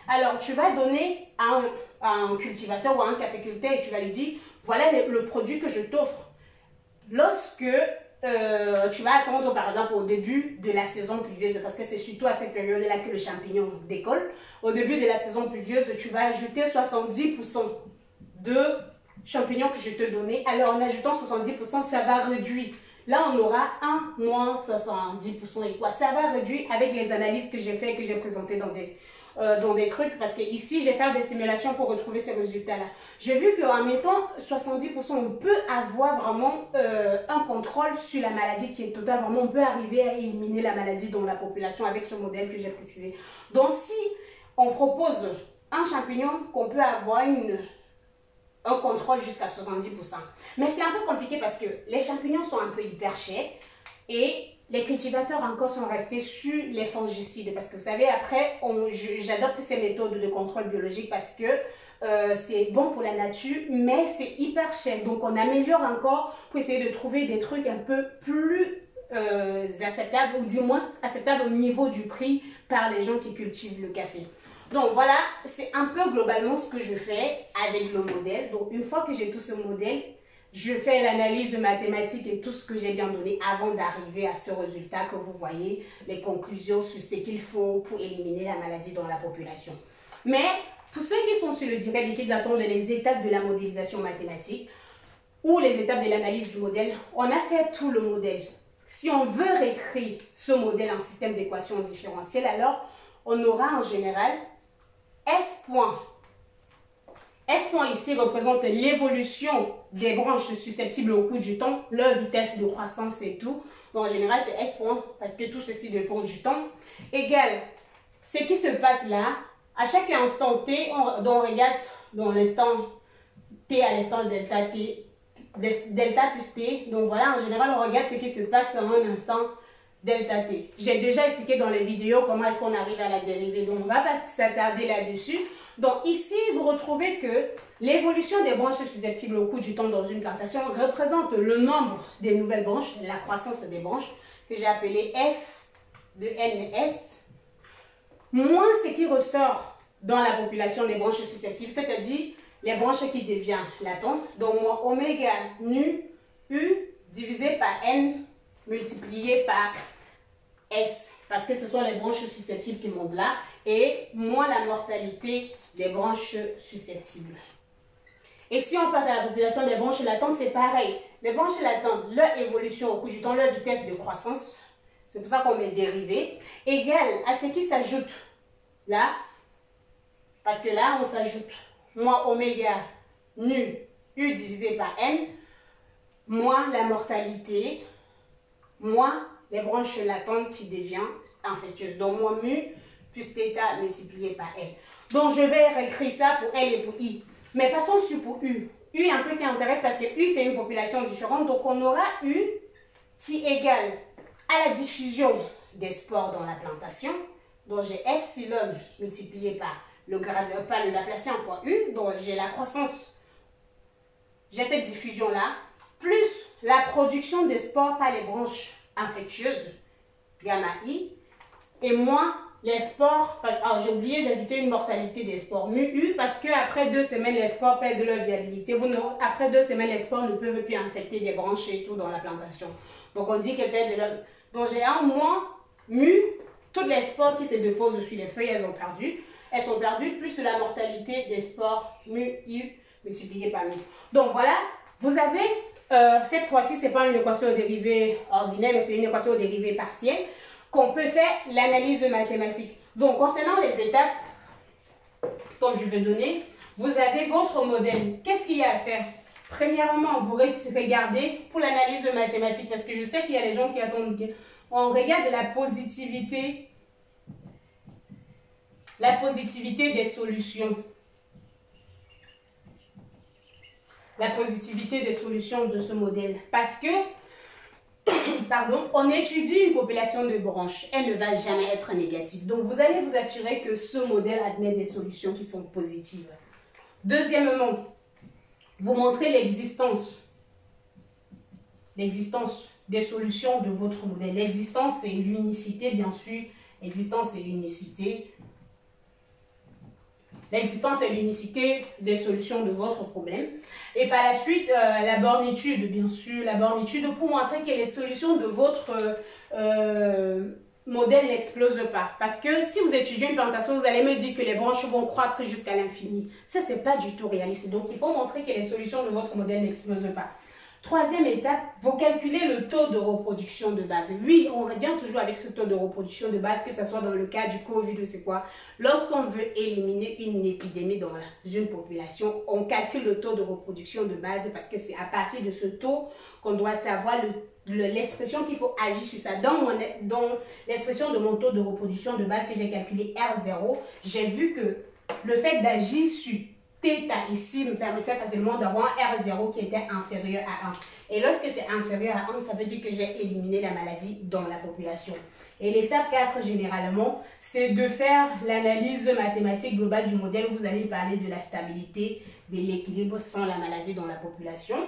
Alors tu vas donner à un cultivateur ou à un caféculteur et tu vas lui dire, voilà le produit que je t'offre. Lorsque tu vas attendre par exemple au début de la saison pluvieuse, parce que c'est surtout à cette période-là que le champignon décolle, au début de la saison pluvieuse, tu vas ajouter 70% de champignons que je te donnais. Alors en ajoutant 70%, ça va réduire. Là, on aura 1 moins 70% et quoi? Ça va réduire avec les analyses que j'ai fait, que j'ai présentées dans des trucs, parce que ici, je vais faire des simulations pour retrouver ces résultats-là. J'ai vu qu'en mettant 70%, on peut avoir vraiment un contrôle sur la maladie qui est total. Vraiment, on peut arriver à éliminer la maladie dans la population avec ce modèle que j'ai précisé. Donc, si on propose un champignon qu'on peut avoir un contrôle jusqu'à 70%. Mais c'est un peu compliqué parce que les champignons sont un peu hyper chers et les cultivateurs encore sont restés sur les fongicides. Parce que vous savez, après, j'adopte ces méthodes de contrôle biologique parce que c'est bon pour la nature, mais c'est hyper cher. Donc, on améliore encore pour essayer de trouver des trucs un peu plus acceptables ou du moins acceptables au niveau du prix par les gens qui cultivent le café. Donc voilà, c'est un peu globalement ce que je fais avec le modèle. Donc une fois que j'ai tout ce modèle, je fais l'analyse mathématique et tout ce que j'ai bien donné avant d'arriver à ce résultat que vous voyez, les conclusions sur ce qu'il faut pour éliminer la maladie dans la population. Mais pour ceux qui sont sur le direct et qui attendent les étapes de la modélisation mathématique ou les étapes de l'analyse du modèle, on a fait tout le modèle. Si on veut réécrire ce modèle en système d'équations différentielles, alors on aura en général S point. S point ici représente l'évolution des branches susceptibles au cours du temps, leur vitesse de croissance et tout. Donc en général c'est S point parce que tout ceci dépend du temps. Égale ce qui se passe là, à chaque instant T, on regarde dans l'instant T à l'instant delta T, delta plus T. Donc voilà, en général on regarde ce qui se passe en un instant delta T. J'ai déjà expliqué dans les vidéos comment est-ce qu'on arrive à la dérivée, donc on va pas s'attarder là-dessus. Donc ici, vous retrouvez que l'évolution des branches susceptibles au cours du temps dans une plantation représente le nombre des nouvelles branches, la croissance des branches, que j'ai appelé F de NS, moins ce qui ressort dans la population des branches susceptibles, c'est-à-dire les branches qui deviennent latentes, donc moins oméga nu U divisé par N multiplié par S, parce que ce sont les branches susceptibles qui montent là, et moins la mortalité des branches susceptibles. Et si on passe à la population des branches latentes, c'est pareil. Les branches latentes, leur évolution au cours du temps, leur vitesse de croissance, c'est pour ça qu'on met dérivée, égale à ce qui s'ajoute là, parce que là, on s'ajoute moins oméga nu U divisé par N, moins la mortalité, moins les branches latentes qui deviennent infectieuses. Donc, moins mu plus θ multiplié par L. Donc, je vais réécrire ça pour L et pour I. Mais passons sur pour U. U est un peu qui intéresse parce que U, c'est une population différente. Donc, on aura U qui égale à la diffusion des spores dans la plantation. Donc j'ai epsilon multiplié par le grade, par le Laplacien fois U. Donc j'ai la croissance, j'ai cette diffusion-là, plus la production des spores par les branches infectieuses, gamma I, et moins les spores. Alors j'ai oublié d'ajouter une mortalité des spores, mu U, parce qu'après 2 semaines, les spores perdent leur viabilité. Après 2 semaines, les spores ne peuvent plus infecter les branches et tout dans la plantation. Donc on dit qu'elles perdent leur... Donc j'ai un moins mu, toutes les spores qui se déposent sur les feuilles, elles ont perdu. Elles sont perdues, plus la mortalité des spores mu U multiplié par mu. Donc voilà, vous avez, cette fois-ci, ce n'est pas une équation aux dérivées ordinaire, mais c'est une équation aux dérivées partielles, qu'on peut faire l'analyse mathématique. Donc concernant les étapes, comme je vais donner, vous avez votre modèle. Qu'est-ce qu'il y a à faire? Premièrement, vous regardez pour l'analyse mathématique, parce que je sais qu'il y a des gens qui attendent. On regarde la positivité des solutions. La positivité des solutions de ce modèle. Parce que, pardon, on étudie une population de branches. Elle ne va jamais être négative. Donc, vous allez vous assurer que ce modèle admet des solutions qui sont positives. Deuxièmement, vous montrez l'existence des solutions de votre modèle. L'existence et l'unicité, bien sûr. Existence et l'unicité. L'existence et l'unicité des solutions de votre problème. Et par la suite, la bornitude, bien sûr. La bornitude pour montrer que les solutions de votre modèle n'explosent pas. Parce que si vous étudiez une plantation, vous allez me dire que les branches vont croître jusqu'à l'infini. Ça, ce n'est pas du tout réaliste. Donc, il faut montrer que les solutions de votre modèle n'explosent pas. Troisième étape, vous calculez le taux de reproduction de base. Oui, on revient toujours avec ce taux de reproduction de base, que ce soit dans le cas du Covid ou c'est quoi. Lorsqu'on veut éliminer une épidémie dans une population, on calcule le taux de reproduction de base parce que c'est à partir de ce taux qu'on doit savoir l'expression qu'il faut agir sur ça. Dans l'expression de mon taux de reproduction de base que j'ai calculé R0, j'ai vu que le fait d'agir sur θ ici me permettait facilement d'avoir un R0 qui était inférieur à 1. Et lorsque c'est inférieur à 1, ça veut dire que j'ai éliminé la maladie dans la population. Et l'étape 4, généralement, c'est de faire l'analyse mathématique globale du modèle où vous allez parler de la stabilité, de l'équilibre sans la maladie dans la population.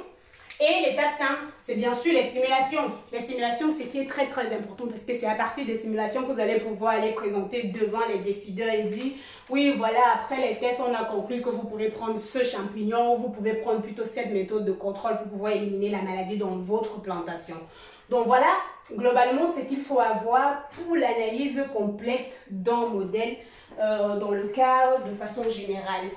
Et l'étape 5, c'est bien sûr les simulations. Les simulations, c'est qui est très très important parce que c'est à partir des simulations que vous allez pouvoir aller présenter devant les décideurs et dire oui, voilà, après les tests, on a conclu que vous pouvez prendre ce champignon ou vous pouvez prendre plutôt cette méthode de contrôle pour pouvoir éliminer la maladie dans votre plantation. Donc voilà, globalement, ce qu'il faut avoir pour l'analyse complète d'un modèle dans le cas de façon générale.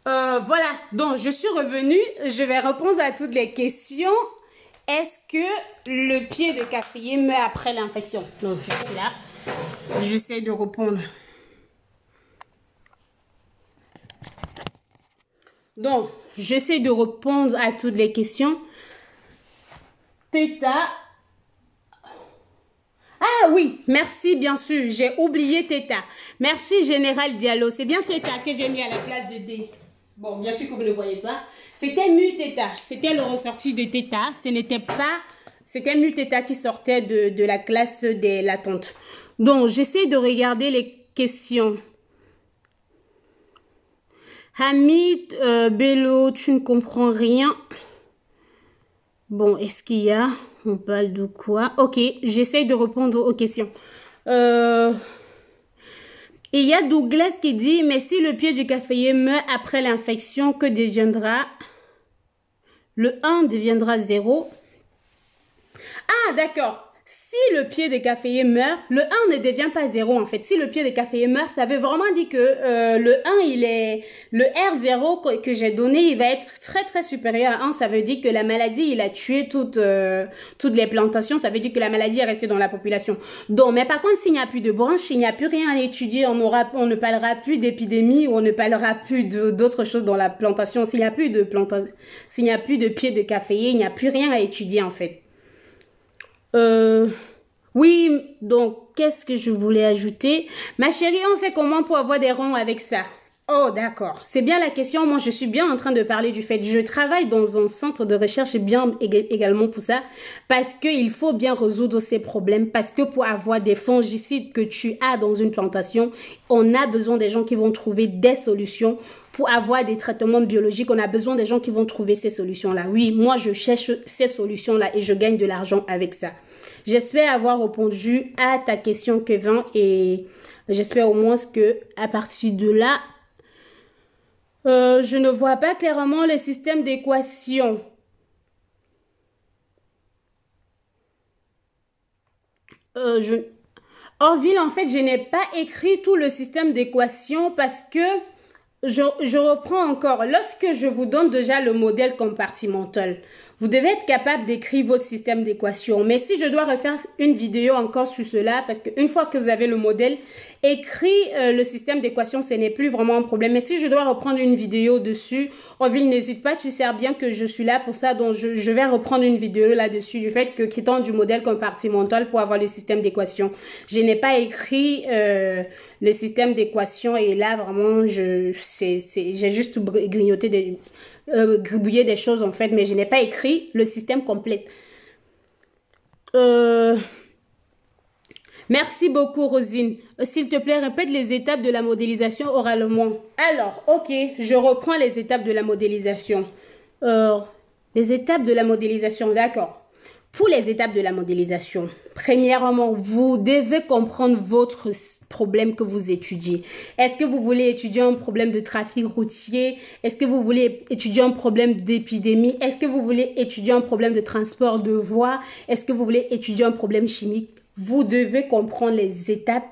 Voilà, donc je suis revenue, je vais répondre à toutes les questions. Est-ce que le pied de caféier meurt après l'infection? Donc je suis là, j'essaie de répondre. Donc, j'essaie de répondre à toutes les questions. θ. Ah oui, merci bien sûr, j'ai oublié θ. Merci Général Diallo, c'est bien θ que j'ai mis à la place de D. Bon, bien sûr que vous ne le voyez pas. C'était mu θ, c'était le ressorti de θ. Ce n'était pas... C'était mu θ qui sortait de la classe des latentes. Donc, j'essaie de regarder les questions. Hamid, Bello, tu ne comprends rien. Bon, est-ce qu'il y a... On parle de quoi? Ok, j'essaie de répondre aux questions. Il y a Douglas qui dit, mais si le pied du caféier meurt après l'infection, que deviendra? Le 1 deviendra 0. Ah, d'accord. Si le pied de caféier meurt, le 1 ne devient pas 0 en fait. Si le pied de caféier meurt, ça veut vraiment dire que le 1, il est... Le R0 que j'ai donné, il va être très très supérieur à 1. Ça veut dire que la maladie, il a tué toutes les plantations. Ça veut dire que la maladie est restée dans la population. Donc, mais par contre, s'il n'y a plus de branches, il n'y a plus rien à étudier. On ne parlera plus d'épidémie ou on ne parlera plus d'autres choses dans la plantation. S'il n'y a plus de s'il n'y a plus de pied de caféier, il n'y a plus rien à étudier en fait. Oui, donc, qu'est-ce que je voulais ajouter? Ma chérie, on fait comment pour avoir des ronds avec ça? Oh, d'accord. C'est bien la question. Moi, je suis bien en train de parler du fait. Je travaille dans un centre de recherche bien également pour ça. Parce qu'il faut bien résoudre ces problèmes. Parce que pour avoir des fongicides que tu as dans une plantation, on a besoin des gens qui vont trouver des solutions. Pour avoir des traitements biologiques, on a besoin des gens qui vont trouver ces solutions-là. Oui, moi, je cherche ces solutions-là et je gagne de l'argent avec ça. J'espère avoir répondu à ta question, Kevin, et j'espère au moins que à partir de là, je ne vois pas clairement le système d'équation. Je... Orville, en fait, je n'ai pas écrit tout le système d'équation parce que je reprends encore. Lorsque je vous donne déjà le modèle compartimental, vous devez être capable d'écrire votre système d'équation. Mais si je dois refaire une vidéo encore sur cela, parce qu'une fois que vous avez le modèle, écrit le système d'équation, ce n'est plus vraiment un problème. Mais si je dois reprendre une vidéo dessus, Orville, n'hésite pas, tu sais bien que je suis là pour ça. Donc, je vais reprendre une vidéo là-dessus du fait que quittant du modèle compartimental pour avoir le système d'équation. Je n'ai pas écrit le système d'équation et là, vraiment, j'ai juste grignoté gribouiller des choses en fait, mais je n'ai pas écrit le système complet. Merci beaucoup, Rosine. S'il te plaît, répète les étapes de la modélisation oralement. Alors, ok, je reprends les étapes de la modélisation. Les étapes de la modélisation, d'accord. Pour les étapes de la modélisation, premièrement, vous devez comprendre votre problème que vous étudiez. Est-ce que vous voulez étudier un problème de trafic routier? Est-ce que vous voulez étudier un problème d'épidémie? Est-ce que vous voulez étudier un problème de transport de voies? Est-ce que vous voulez étudier un problème chimique? Vous devez comprendre les étapes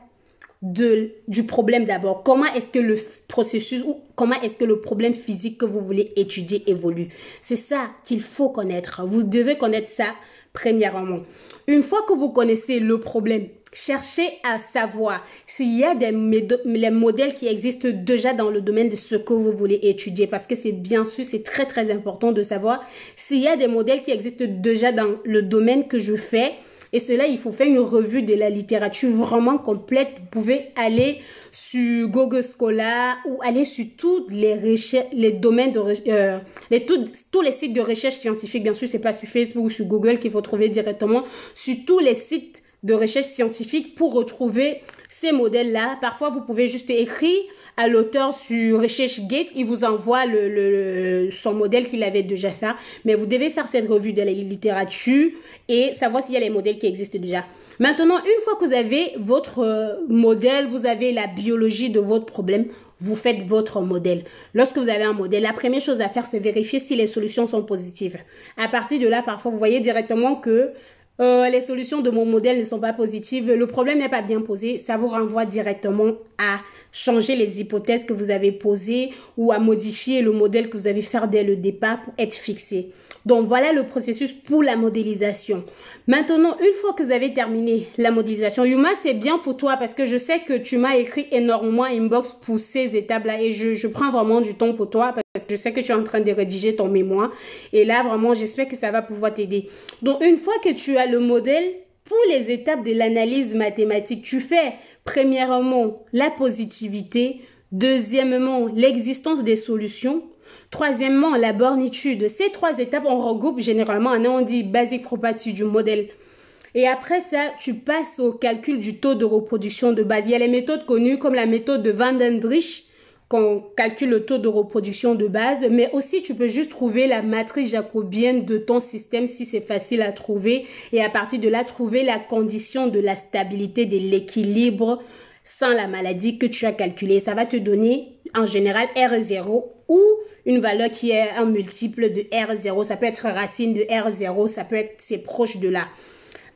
du problème d'abord. Comment est-ce que le processus ou comment est-ce que le problème physique que vous voulez étudier évolue? C'est ça qu'il faut connaître. Vous devez connaître ça premièrement. Une fois que vous connaissez le problème, cherchez à savoir s'il y a les modèles qui existent déjà dans le domaine de ce que vous voulez étudier. Parce que c'est bien sûr, c'est très très important de savoir s'il y a des modèles qui existent déjà dans le domaine que je fais. Et cela, il faut faire une revue de la littérature vraiment complète. Vous pouvez aller sur Google Scholar ou aller sur tous les recherches, les domaines de tous les sites de recherche scientifique. Bien sûr, c'est pas sur Facebook ou sur Google qu'il faut trouver directement. Sur tous les sites de recherche scientifique pour retrouver ces modèles-là. Parfois, vous pouvez juste écrire à l'auteur sur RechercheGate, il vous envoie son modèle qu'il avait déjà fait. Mais vous devez faire cette revue de la littérature et savoir s'il y a les modèles qui existent déjà. Maintenant, une fois que vous avez votre modèle, vous avez la biologie de votre problème, vous faites votre modèle. Lorsque vous avez un modèle, la première chose à faire, c'est vérifier si les solutions sont positives. À partir de là, parfois, vous voyez directement que les solutions de mon modèle ne sont pas positives, le problème n'est pas bien posé, ça vous renvoie directement à changer les hypothèses que vous avez posées ou à modifier le modèle que vous avez fait dès le départ pour être fixé. Donc, voilà le processus pour la modélisation. Maintenant, une fois que vous avez terminé la modélisation, Yuma, c'est bien pour toi parce que je sais que tu m'as écrit énormément inbox pour ces étapes-là et je prends vraiment du temps pour toi parce que je sais que tu es en train de rédiger ton mémoire. Et là, vraiment, j'espère que ça va pouvoir t'aider. Donc, une fois que tu as le modèle, pour les étapes de l'analyse mathématique, tu fais premièrement la positivité, deuxièmement l'existence des solutions, troisièmement la bornitude. Ces trois étapes, on regroupe généralement, on dit basic property du modèle. Et après ça, tu passes au calcul du taux de reproduction de base. Il y a les méthodes connues comme la méthode de Van Dendrich, qu'on calcule le taux de reproduction de base, mais aussi tu peux juste trouver la matrice jacobienne de ton système si c'est facile à trouver et à partir de là, trouver la condition de la stabilité de l'équilibre sans la maladie que tu as calculée. Ça va te donner en général R0 ou une valeur qui est un multiple de R0. Ça peut être racine de R0, ça peut être, c'est proche de là.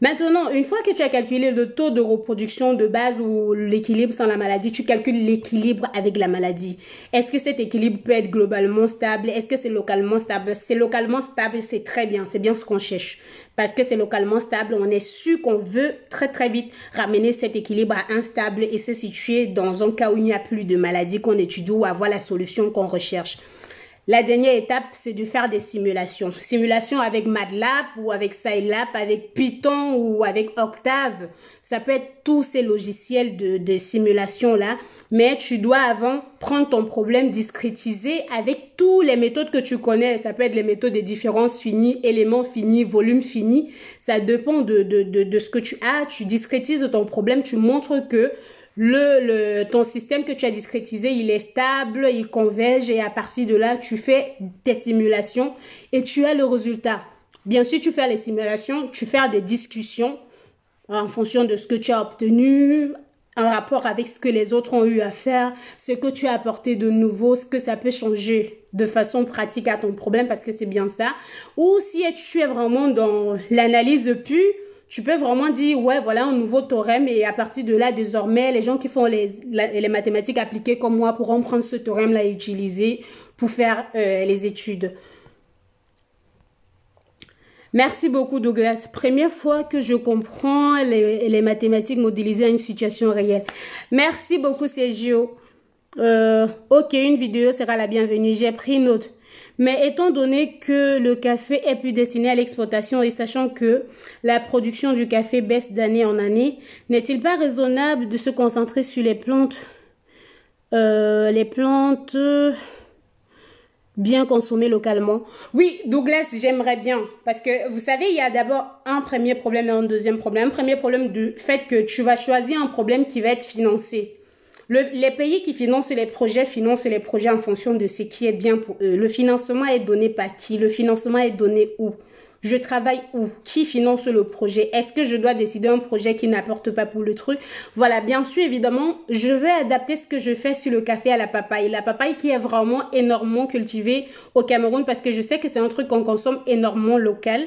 Maintenant, une fois que tu as calculé le taux de reproduction de base ou l'équilibre sans la maladie, tu calcules l'équilibre avec la maladie. Est-ce que cet équilibre peut être globalement stable? Est-ce que c'est localement stable? C'est localement stable, c'est très bien. C'est bien ce qu'on cherche. Parce que c'est localement stable, on est sûr qu'on veut très très vite ramener cet équilibre à instable et se situer dans un cas où il n'y a plus de maladie qu'on étudie ou avoir la solution qu'on recherche. La dernière étape, c'est de faire des simulations. Simulations avec MATLAB ou avec Scilab, avec Python ou avec Octave. Ça peut être tous ces logiciels de simulation-là. Mais tu dois avant prendre ton problème, discrétiser avec toutes les méthodes que tu connais. Ça peut être les méthodes de différence finie, éléments finis, volume fini. Ça dépend de ce que tu as. Tu discrétises ton problème, tu montres que ton système que tu as discrétisé, il est stable, il converge et à partir de là, tu fais tes simulations et tu as le résultat. Bien sûr, tu fais les simulations, tu fais des discussions en fonction de ce que tu as obtenu, en rapport avec ce que les autres ont eu à faire, ce que tu as apporté de nouveau, ce que ça peut changer de façon pratique à ton problème parce que c'est bien ça. Ou si tu es vraiment dans l'analyse pure, tu peux vraiment dire, ouais, voilà un nouveau théorème et à partir de là, désormais, les gens qui font les mathématiques appliquées comme moi pourront prendre ce théorème-là et utiliser pour faire les études. Merci beaucoup, Douglas. Première fois que je comprends les mathématiques modélisées à une situation réelle. Merci beaucoup, Sergio. Ok, une vidéo sera la bienvenue. J'ai pris note. Mais étant donné que le café est plus destiné à l'exportation et sachant que la production du café baisse d'année en année, n'est-il pas raisonnable de se concentrer sur les plantes bien consommées localement? Oui, Douglas, j'aimerais bien. Parce que vous savez, il y a d'abord un premier problème et un deuxième problème. Un premier problème du fait que tu vas choisir un problème qui va être financé. Les pays qui financent les projets en fonction de ce qui est bien pour eux. Le financement est donné par qui? Le financement est donné où? Je travaille où? Qui finance le projet? Est-ce que je dois décider un projet qui n'apporte pas pour le truc? Voilà, bien sûr, évidemment, je vais adapter ce que je fais sur le café à la papaye. La papaye qui est vraiment énormément cultivée au Cameroun parce que je sais que c'est un truc qu'on consomme énormément local.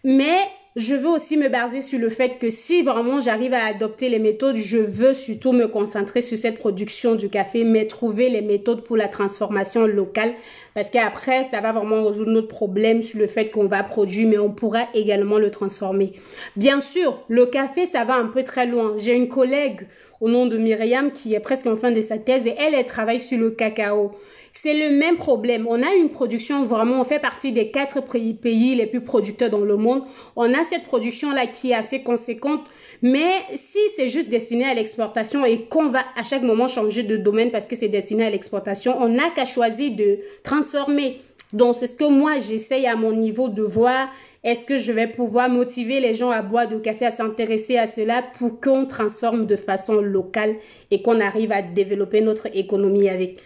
Mais je veux aussi me baser sur le fait que si vraiment j'arrive à adopter les méthodes, je veux surtout me concentrer sur cette production du café, mais trouver les méthodes pour la transformation locale. Parce qu'après, ça va vraiment résoudre notre problème sur le fait qu'on va produire, mais on pourra également le transformer. Bien sûr, le café, ça va un peu très loin. J'ai une collègue au nom de Myriam qui est presque en fin de sa thèse et elle travaille sur le cacao. C'est le même problème. On a une production vraiment, on fait partie des 4 pays les plus producteurs dans le monde. On a cette production-là qui est assez conséquente. Mais si c'est juste destiné à l'exportation et qu'on va à chaque moment changer de domaine parce que c'est destiné à l'exportation, on n'a qu'à choisir de transformer. Donc, c'est ce que moi, j'essaye à mon niveau de voir. Est-ce que je vais pouvoir motiver les gens à boire du café, à s'intéresser à cela pour qu'on transforme de façon locale et qu'on arrive à développer notre économie avec.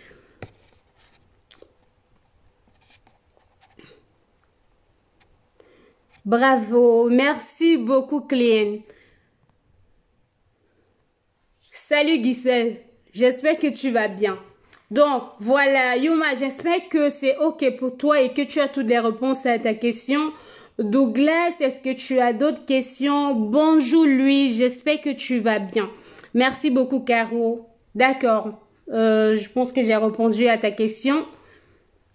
Bravo, merci beaucoup, Cléenne. Salut, Gisèle, j'espère que tu vas bien. Donc, voilà, Yuma, j'espère que c'est OK pour toi et que tu as toutes les réponses à ta question. Douglas, est-ce que tu as d'autres questions? Bonjour, Louis, j'espère que tu vas bien. Merci beaucoup, Caro. D'accord, je pense que j'ai répondu à ta question.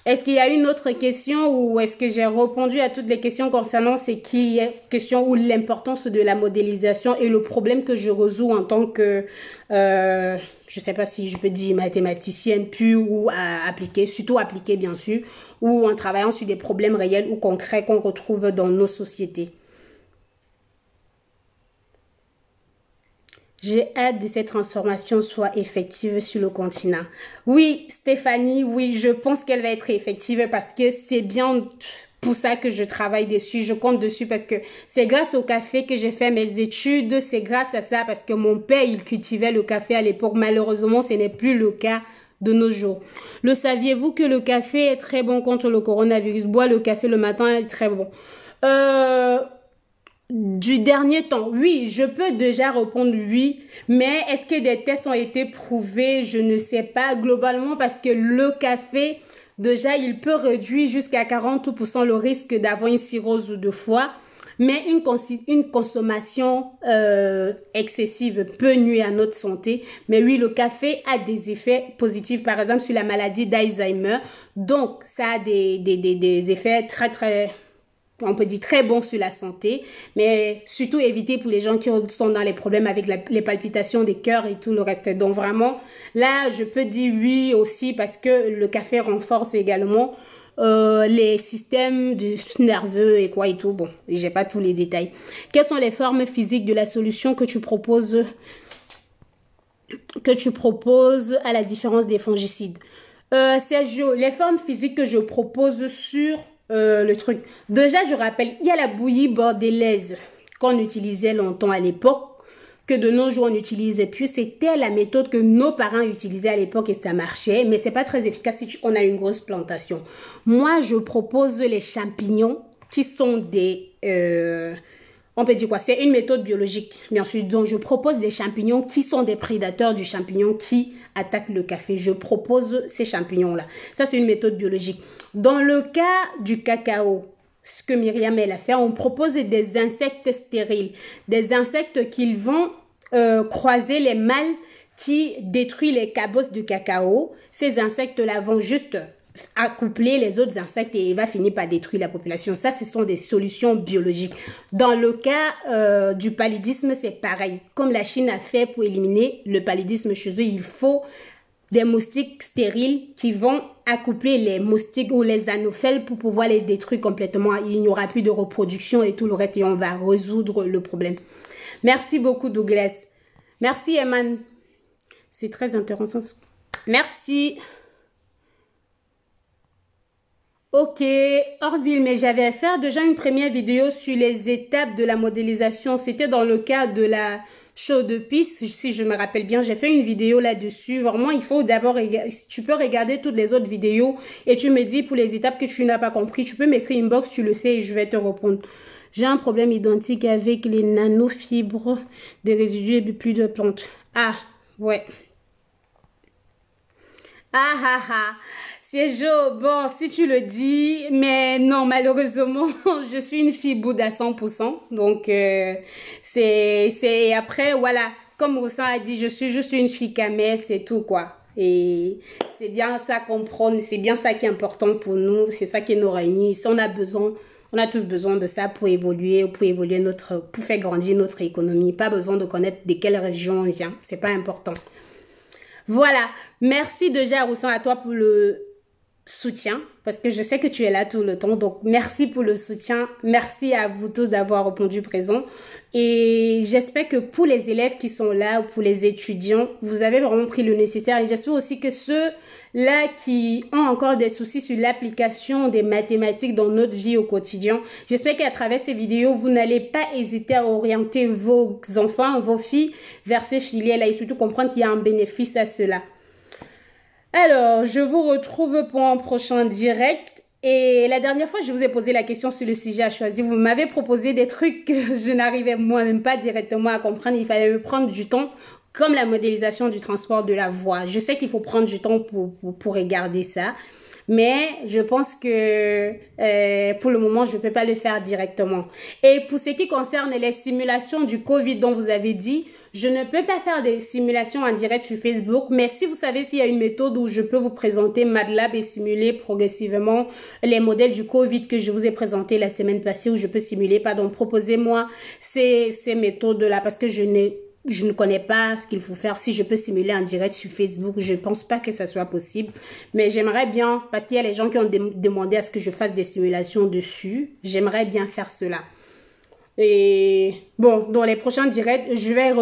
Est-ce qu'il y a une autre question ou est-ce que j'ai répondu à toutes les questions concernant ces questions ou l'importance de la modélisation et le problème que je résous en tant que, je sais pas si je peux dire mathématicienne pure ou appliquée, surtout appliquée bien sûr, ou en travaillant sur des problèmes réels ou concrets qu'on retrouve dans nos sociétés. J'ai hâte que cette transformation soit effective sur le continent. Oui, Stéphanie, oui, je pense qu'elle va être effective parce que c'est bien pour ça que je travaille dessus. Je compte dessus parce que c'est grâce au café que j'ai fait mes études. C'est grâce à ça parce que mon père, il cultivait le café à l'époque. Malheureusement, ce n'est plus le cas de nos jours. Le saviez-vous que le café est très bon contre le coronavirus? Boire le café le matin est très bon. Du dernier temps, oui, je peux déjà répondre oui, mais est-ce que des tests ont été prouvés? Je ne sais pas globalement parce que le café, déjà, il peut réduire jusqu'à 40% le risque d'avoir une cirrhose de foie, mais une consommation excessive peut nuire à notre santé. Mais oui, le café a des effets positifs, par exemple sur la maladie d'Alzheimer, donc ça a des effets très on peut dire très bon sur la santé, mais surtout éviter pour les gens qui sont dans les problèmes avec les palpitations des cœurs et tout le reste. Donc vraiment, là, je peux dire oui aussi parce que le café renforce également les systèmes nerveux et quoi et tout. Bon, j'ai pas tous les détails. Quelles sont les formes physiques de la solution que tu proposes à la différence des fongicides? Sergio, les formes physiques que je propose sur le truc. Déjà, je rappelle, il y a la bouillie bordelaise qu'on utilisait longtemps à l'époque, que de nos jours on n'utilisait plus. C'était la méthode que nos parents utilisaient à l'époque et ça marchait, mais c'est pas très efficace si on a une grosse plantation. Moi, je propose les champignons qui sont des... on peut dire quoi? C'est une méthode biologique, bien sûr. Donc, je propose des champignons qui sont des prédateurs du champignon qui attaquent le café. Je propose ces champignons-là. Ça, c'est une méthode biologique. Dans le cas du cacao, ce que Myriam elle a fait, on propose des insectes stériles. Des insectes qui vont croiser les mâles qui détruisent les cabosses de cacao. Ces insectes-là vont juste accoupler les autres insectes et il va finir par détruire la population. Ça, ce sont des solutions biologiques. Dans le cas du paludisme, c'est pareil. Comme la Chine a fait pour éliminer le paludisme chez eux, il faut des moustiques stériles qui vont accoupler les moustiques ou les anophèles pour pouvoir les détruire complètement. Il n'y aura plus de reproduction et tout le reste et on va résoudre le problème. Merci beaucoup, Douglas. Merci, Eman. C'est très intéressant. Merci. Ok, Orville, mais j'avais fait déjà une première vidéo sur les étapes de la modélisation. C'était dans le cas de la chaux de pisse, si je me rappelle bien. J'ai fait une vidéo là-dessus. Vraiment, il faut d'abord, tu peux regarder toutes les autres vidéos et tu me dis pour les étapes que tu n'as pas compris. Tu peux m'écrire inbox, tu le sais et je vais te répondre. J'ai un problème identique avec les nanofibres des résidus et plus de plantes. Ah, ouais. Ah, ah, ah. C'est Jo, bon, si tu le dis, mais non, malheureusement, je suis une fille Bouddha à 100%. Donc, c'est après, voilà, comme Roussan a dit, je suis juste une fille camée, c'est tout, quoi. Et c'est bien ça qu'on prône, c'est bien ça qui est important pour nous, c'est ça qui nous réunit. Si on a besoin, on a tous besoin de ça pour évoluer pour faire grandir notre économie. Pas besoin de connaître de quelle région on vient, c'est pas important. Voilà, merci déjà Roussan à toi pour le soutien, parce que je sais que tu es là tout le temps, donc merci pour le soutien, merci à vous tous d'avoir répondu présent et j'espère que pour les élèves qui sont là ou pour les étudiants, vous avez vraiment pris le nécessaire et j'espère aussi que ceux-là qui ont encore des soucis sur l'application des mathématiques dans notre vie au quotidien, j'espère qu'à travers ces vidéos, vous n'allez pas hésiter à orienter vos enfants, vos filles vers ces filières-là et surtout comprendre qu'il y a un bénéfice à cela. Alors, je vous retrouve pour un prochain direct. Et la dernière fois, je vous ai posé la question sur le sujet à choisir. Vous m'avez proposé des trucs que je n'arrivais moi-même pas directement à comprendre. Il fallait me prendre du temps, comme la modélisation du transport de la voix. Je sais qu'il faut prendre du temps pour regarder ça. Mais je pense que pour le moment, je ne peux pas le faire directement. Et pour ce qui concerne les simulations du Covid dont vous avez dit, je ne peux pas faire des simulations en direct sur Facebook, mais si vous savez s'il y a une méthode où je peux vous présenter MATLAB et simuler progressivement les modèles du Covid que je vous ai présenté la semaine passée, où je peux simuler, pardon, proposez-moi ces méthodes-là parce que je ne connais pas ce qu'il faut faire. Si je peux simuler en direct sur Facebook, je ne pense pas que ça soit possible. Mais j'aimerais bien, parce qu'il y a les gens qui ont demandé à ce que je fasse des simulations dessus, j'aimerais bien faire cela. Et bon, dans les prochains directs, je vais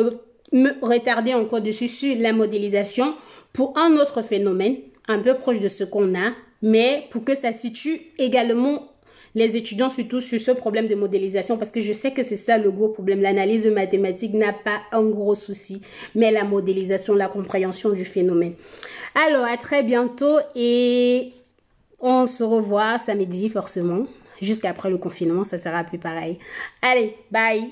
me retarder encore dessus sur la modélisation pour un autre phénomène, un peu proche de ce qu'on a, mais pour que ça situe également les étudiants surtout sur ce problème de modélisation parce que je sais que c'est ça le gros problème. L'analyse mathématique n'a pas un gros souci, mais la modélisation, la compréhension du phénomène. Alors, à très bientôt et on se revoit samedi forcément. Jusqu'après le confinement, ça sera plus pareil. Allez, bye!